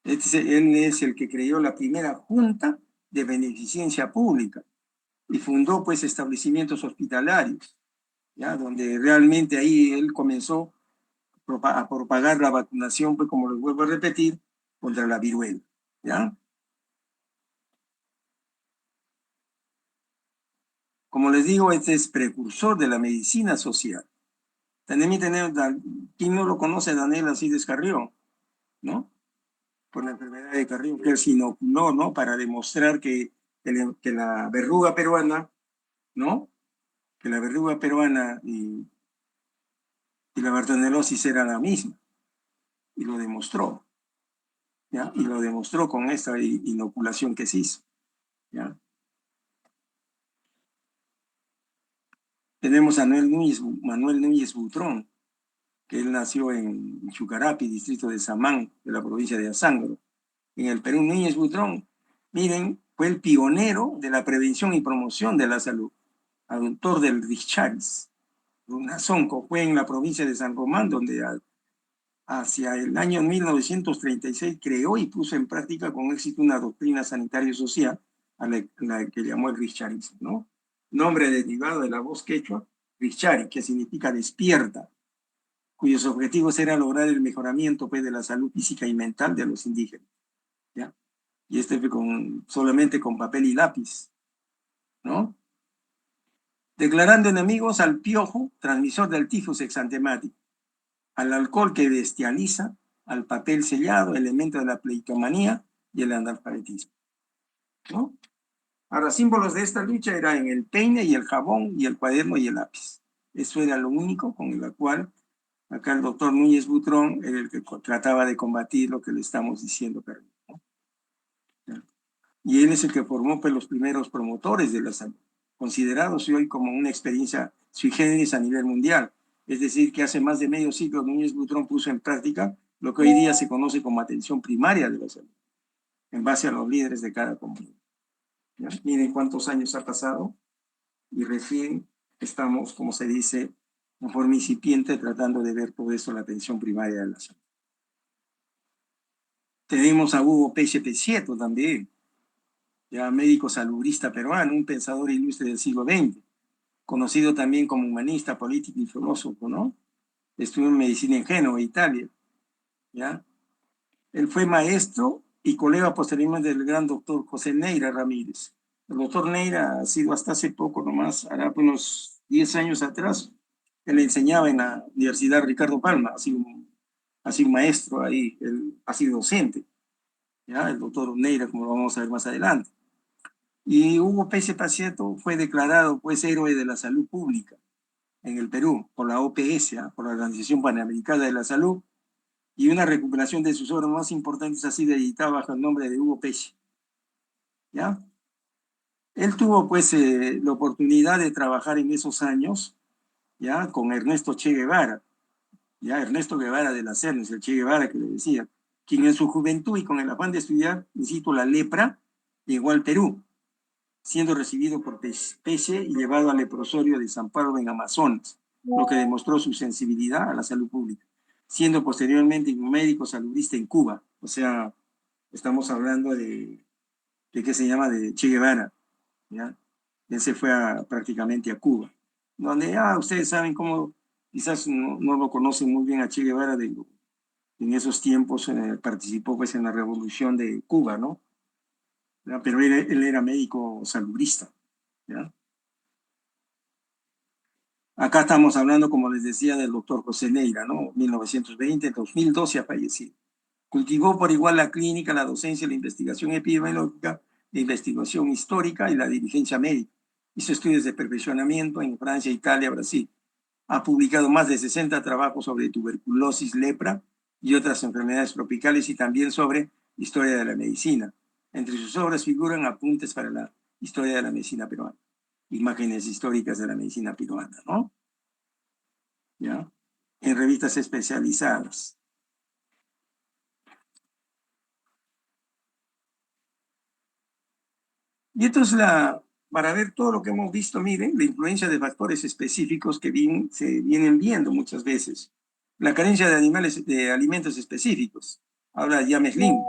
Él es el que creó la primera junta de beneficencia pública y fundó, pues, establecimientos hospitalarios, ¿ya? Donde realmente ahí él comenzó a propagar la vacunación, pues, como les vuelvo a repetir, contra la viruela, ¿ya? Como les digo, este es precursor de la medicina social. También tenemos, ¿quién no lo conoce? Daniel Alcides Carrión, ¿no? Por la enfermedad de Carrión, que él se inoculó, ¿no? Para demostrar que la verruga peruana ¿no? Que la verruga peruana y la bartonelosis era la misma, y lo demostró, ¿ya? Y lo demostró con esta inoculación que se hizo, ¿ya? Tenemos a Manuel Núñez Butrón, que él nació en Chucarapi, distrito de Samán, de la provincia de Azángaro, en el Perú. Núñez Butrón, miren, fue el pionero de la prevención y promoción de la salud, autor del Richaris. Runazonco fue en la provincia de San Román, donde hacia el año 1936 creó y puso en práctica con éxito una doctrina sanitario-social a la que llamó el Richaris, ¿no? Nombre derivado de la voz quechua, Richari, que significa despierta, cuyos objetivos eran lograr el mejoramiento pues, de la salud física y mental de los indígenas, ¿ya? Y fue solamente con papel y lápiz, ¿no? Declarando enemigos al piojo, transmisor del tifus exantemático, al alcohol que bestializa, al papel sellado, elemento de la pleitomanía y el analfabetismo, ¿no? Ahora, símbolos de esta lucha eran en el peine y el jabón y el cuaderno y el lápiz. Eso era lo único con el cual acá el doctor Núñez Butrón era el que trataba de combatir lo que le estamos diciendo, ¿no? Y él es el que formó pues, los primeros promotores de la salud, considerados hoy como una experiencia sui generis a nivel mundial. Es decir, que hace más de medio siglo Núñez Butrón puso en práctica lo que hoy día se conoce como atención primaria de la salud, en base a los líderes de cada comunidad. ¿Ya? Miren cuántos años ha pasado y recién estamos, como se dice, en forma incipiente tratando de ver todo eso, la atención primaria de la salud. Tenemos a Hugo Peixe Pescieto también, ya médico salubrista peruano, un pensador ilustre del siglo XX, conocido también como humanista, político y filósofo, ¿no? Estudió en medicina en Génova, Italia, ¿ya? Él fue maestro y colega posteriormente del gran doctor José Neira Ramírez. El doctor Neira ha sido hasta hace poco nomás, hará unos 10 años atrás, él enseñaba en la Universidad Ricardo Palma, ha sido un maestro ahí, él ha sido docente, ¿ya? El doctor Neira, como lo vamos a ver más adelante. Y Hugo Peixe Pescieto fue declarado pues héroe de la salud pública en el Perú por la OPS, por la Organización Panamericana de la Salud, y una recuperación de sus obras más importantes ha sido editada bajo el nombre de Hugo Peixe, ¿ya? Él tuvo pues la oportunidad de trabajar en esos años, ¿ya? Con Ernesto Che Guevara, ¿ya? Ernesto Guevara de la Serna, el Che Guevara que le decía, quien en su juventud y con el afán de estudiar, incito la lepra, llegó al Perú, siendo recibido por Peixe y llevado al leprosorio de San Pablo en Amazonas, lo que demostró su sensibilidad a la salud pública, siendo posteriormente un médico saludista en Cuba. O sea, estamos hablando de ¿qué se llama? De Che Guevara, ¿ya? Él se fue prácticamente a Cuba, donde ustedes saben cómo, quizás no lo conocen muy bien a Che Guevara, en esos tiempos participó pues en la revolución de Cuba, ¿no? ¿Ya? Pero él era médico salubrista, ¿ya? Acá estamos hablando, como les decía, del doctor José Neira, ¿no? 1920, 2012 ha fallecido. Cultivó por igual la clínica, la docencia, la investigación epidemiológica, la investigación histórica y la dirigencia médica. Hizo estudios de perfeccionamiento en Francia, Italia, Brasil. Ha publicado más de 60 trabajos sobre tuberculosis, lepra y otras enfermedades tropicales y también sobre historia de la medicina. Entre sus obras figuran apuntes para la historia de la medicina peruana, imágenes históricas de la medicina peruana, ¿no? ¿Ya? En revistas especializadas. Y esto es para ver todo lo que hemos visto, miren, la influencia de factores específicos que se vienen viendo muchas veces. La carencia de alimentos específicos. Habla James Lynn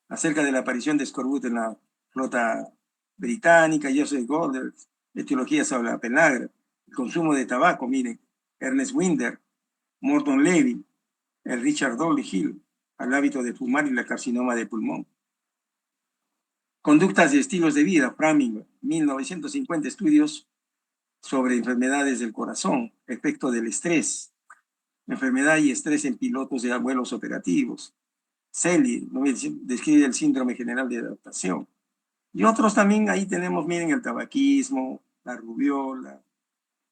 acerca de la aparición de escorbut en la flota británica, Joseph Goddard, etiología sobre la pelagra, el consumo de tabaco, miren, Ernest Winder, Morton Levy, el Richard Dolly Hill, al hábito de fumar y la carcinoma de pulmón. Conductas y estilos de vida, Framing, 1950 estudios sobre enfermedades del corazón, efecto del estrés, enfermedad y estrés en pilotos de vuelos operativos. Selye describe el síndrome general de adaptación. Y otros también, ahí tenemos, miren, el tabaquismo, la rubiola.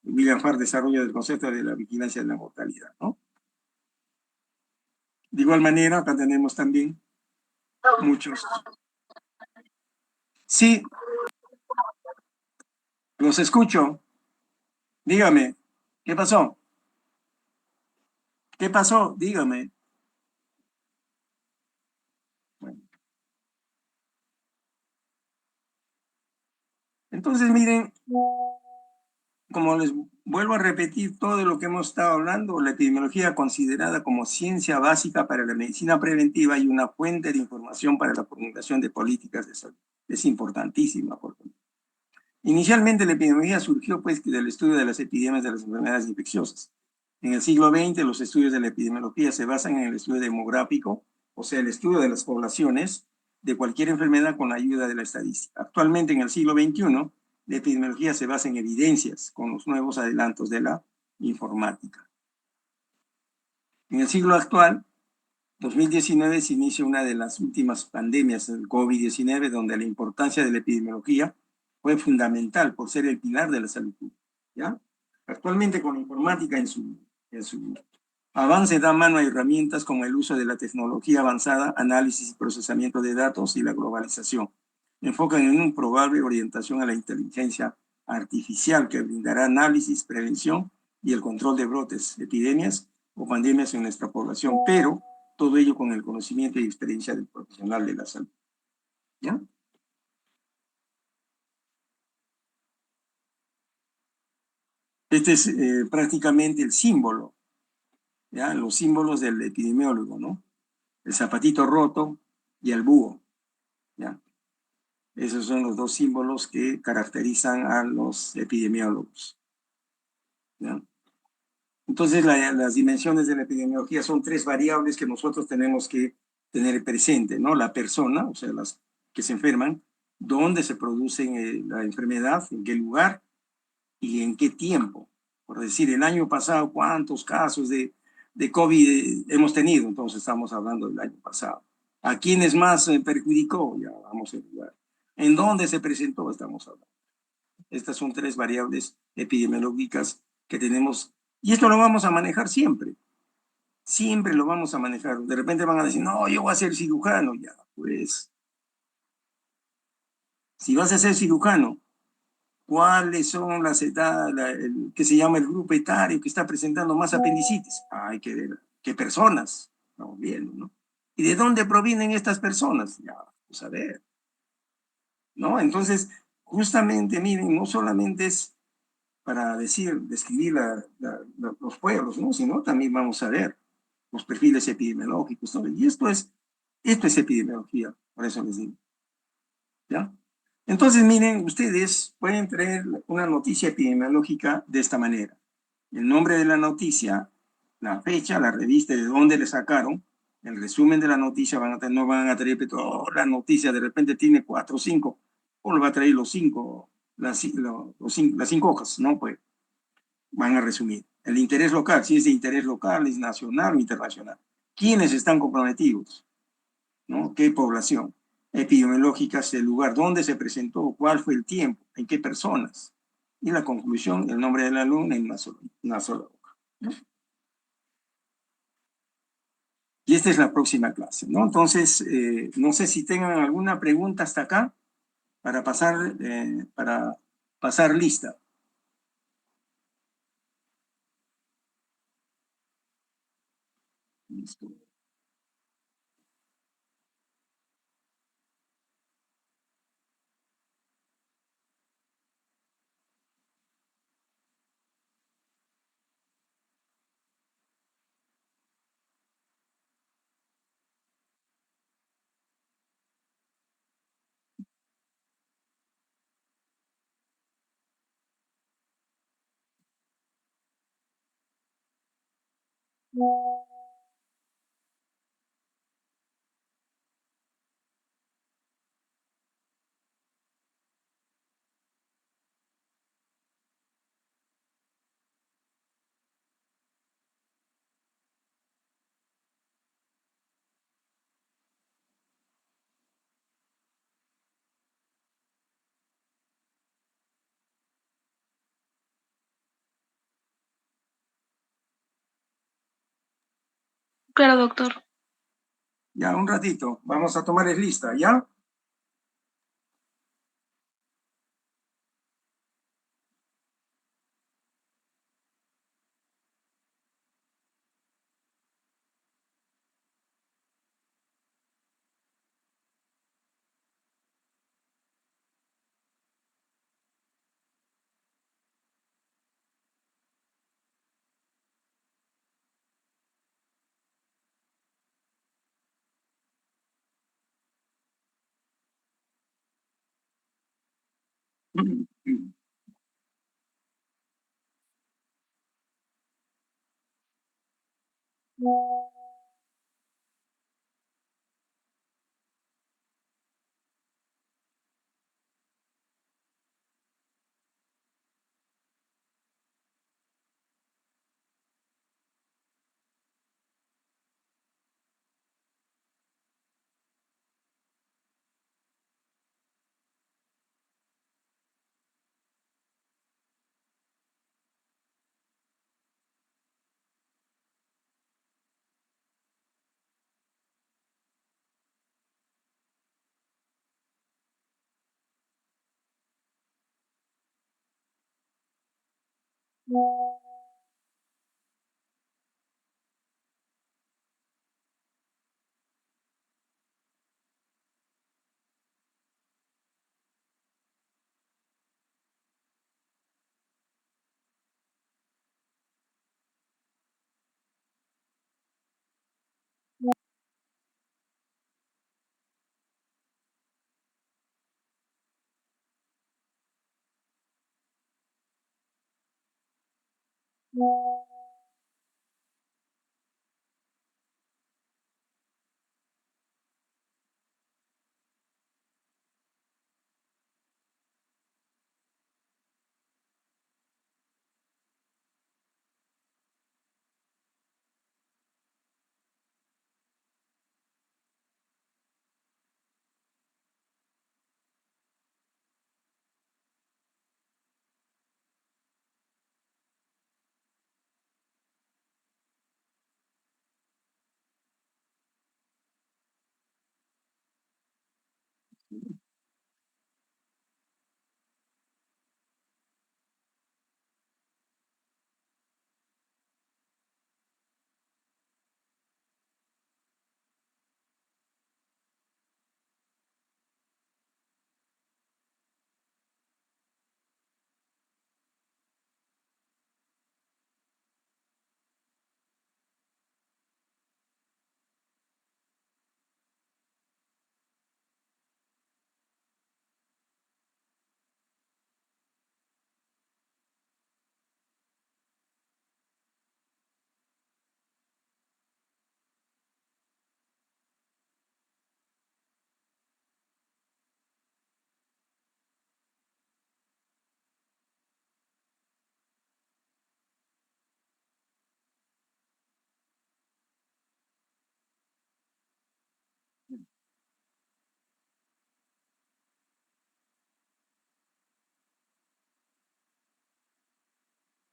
William Farr desarrolla el concepto de la vigilancia de la mortalidad, ¿no? De igual manera, acá tenemos también muchos. Sí, los escucho. Dígame, ¿qué pasó? ¿Qué pasó? Dígame. Bueno, entonces, miren, como les vuelvo a repetir todo lo que hemos estado hablando, la epidemiología considerada como ciencia básica para la medicina preventiva y una fuente de información para la formulación de políticas de salud. Es importantísima. Porque inicialmente la epidemiología surgió pues del estudio de las epidemias de las enfermedades infecciosas. En el siglo XX los estudios de la epidemiología se basan en el estudio demográfico, o sea, el estudio de las poblaciones de cualquier enfermedad con la ayuda de la estadística. Actualmente en el siglo XXI la epidemiología se basa en evidencias con los nuevos adelantos de la informática. En el siglo actual, 2019, se inicia una de las últimas pandemias, el COVID-19, donde la importancia de la epidemiología fue fundamental por ser el pilar de la salud pública, ¿ya? Actualmente con la informática en su avance da mano a herramientas como el uso de la tecnología avanzada, análisis y procesamiento de datos y la globalización. Enfocan en una probable orientación a la inteligencia artificial que brindará análisis, prevención y el control de brotes, epidemias o pandemias en nuestra población, pero todo ello con el conocimiento y experiencia del profesional de la salud. ¿Ya? Este es prácticamente el símbolo, ¿ya? Los símbolos del epidemiólogo, ¿no? El zapatito roto y el búho, ¿ya? Esos son los dos símbolos que caracterizan a los epidemiólogos, ¿ya? Entonces, las dimensiones de la epidemiología son tres variables que nosotros tenemos que tener presente, ¿no? La persona, o sea, las que se enferman, dónde se produce la enfermedad, en qué lugar y en qué tiempo. Por decir, el año pasado, ¿cuántos casos de COVID hemos tenido? Entonces, estamos hablando del año pasado. ¿A quiénes más perjudicó? Ya vamos a evaluar. ¿En dónde se presentó? Estamos hablando. Estas son tres variables epidemiológicas que tenemos, y esto lo vamos a manejar siempre. Siempre lo vamos a manejar. De repente van a decir, no, yo voy a ser cirujano. Ya, pues, si vas a ser cirujano, ¿cuáles son las edades, que se llama el grupo etario que está presentando más apendicitis? Hay que ver qué personas estamos viendo, ¿no? ¿Y de dónde provienen estas personas? Ya, vamos a ver, ¿no? Entonces, justamente, miren, no solamente es para describir los pueblos, ¿no? Sino también vamos a ver los perfiles epidemiológicos, ¿no? Y esto es epidemiología, por eso les digo, ¿ya? Entonces, miren, ustedes pueden traer una noticia epidemiológica de esta manera. El nombre de la noticia, la fecha, la revista, de dónde le sacaron, el resumen de la noticia, no van a traer toda la noticia, de repente tiene 4 o 5, o le va a traer las 5 hojas, ¿no? Pues van a resumir. El interés local, si es de interés local, es nacional o internacional. ¿Quiénes están comprometidos? ¿No? ¿Qué población? Epidemiológicas, el lugar, dónde se presentó, cuál fue el tiempo, en qué personas. Y la conclusión, el nombre del alumno en una sola hoja, ¿no? Y esta es la próxima clase, ¿no? Entonces, no sé si tengan alguna pregunta hasta acá para pasar lista. Listo. Claro, doctor. Ya, un ratito. Vamos a tomar lista, ¿ya?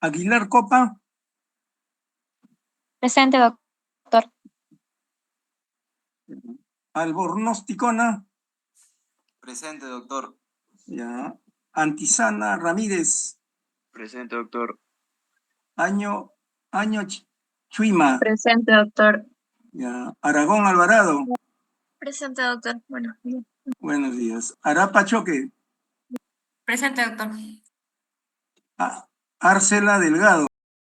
Aguilar Copa, Presente, doctor. Albornoz Ticona, Presente, doctor. ya. Antisana Ramírez, Presente, doctor. Año Chuima, Presente, doctor. ya. Aragón Alvarado, Presente, doctor. Bueno, bien. buenos días. Arapa Choque, Presente, doctor. Arcela Delgado.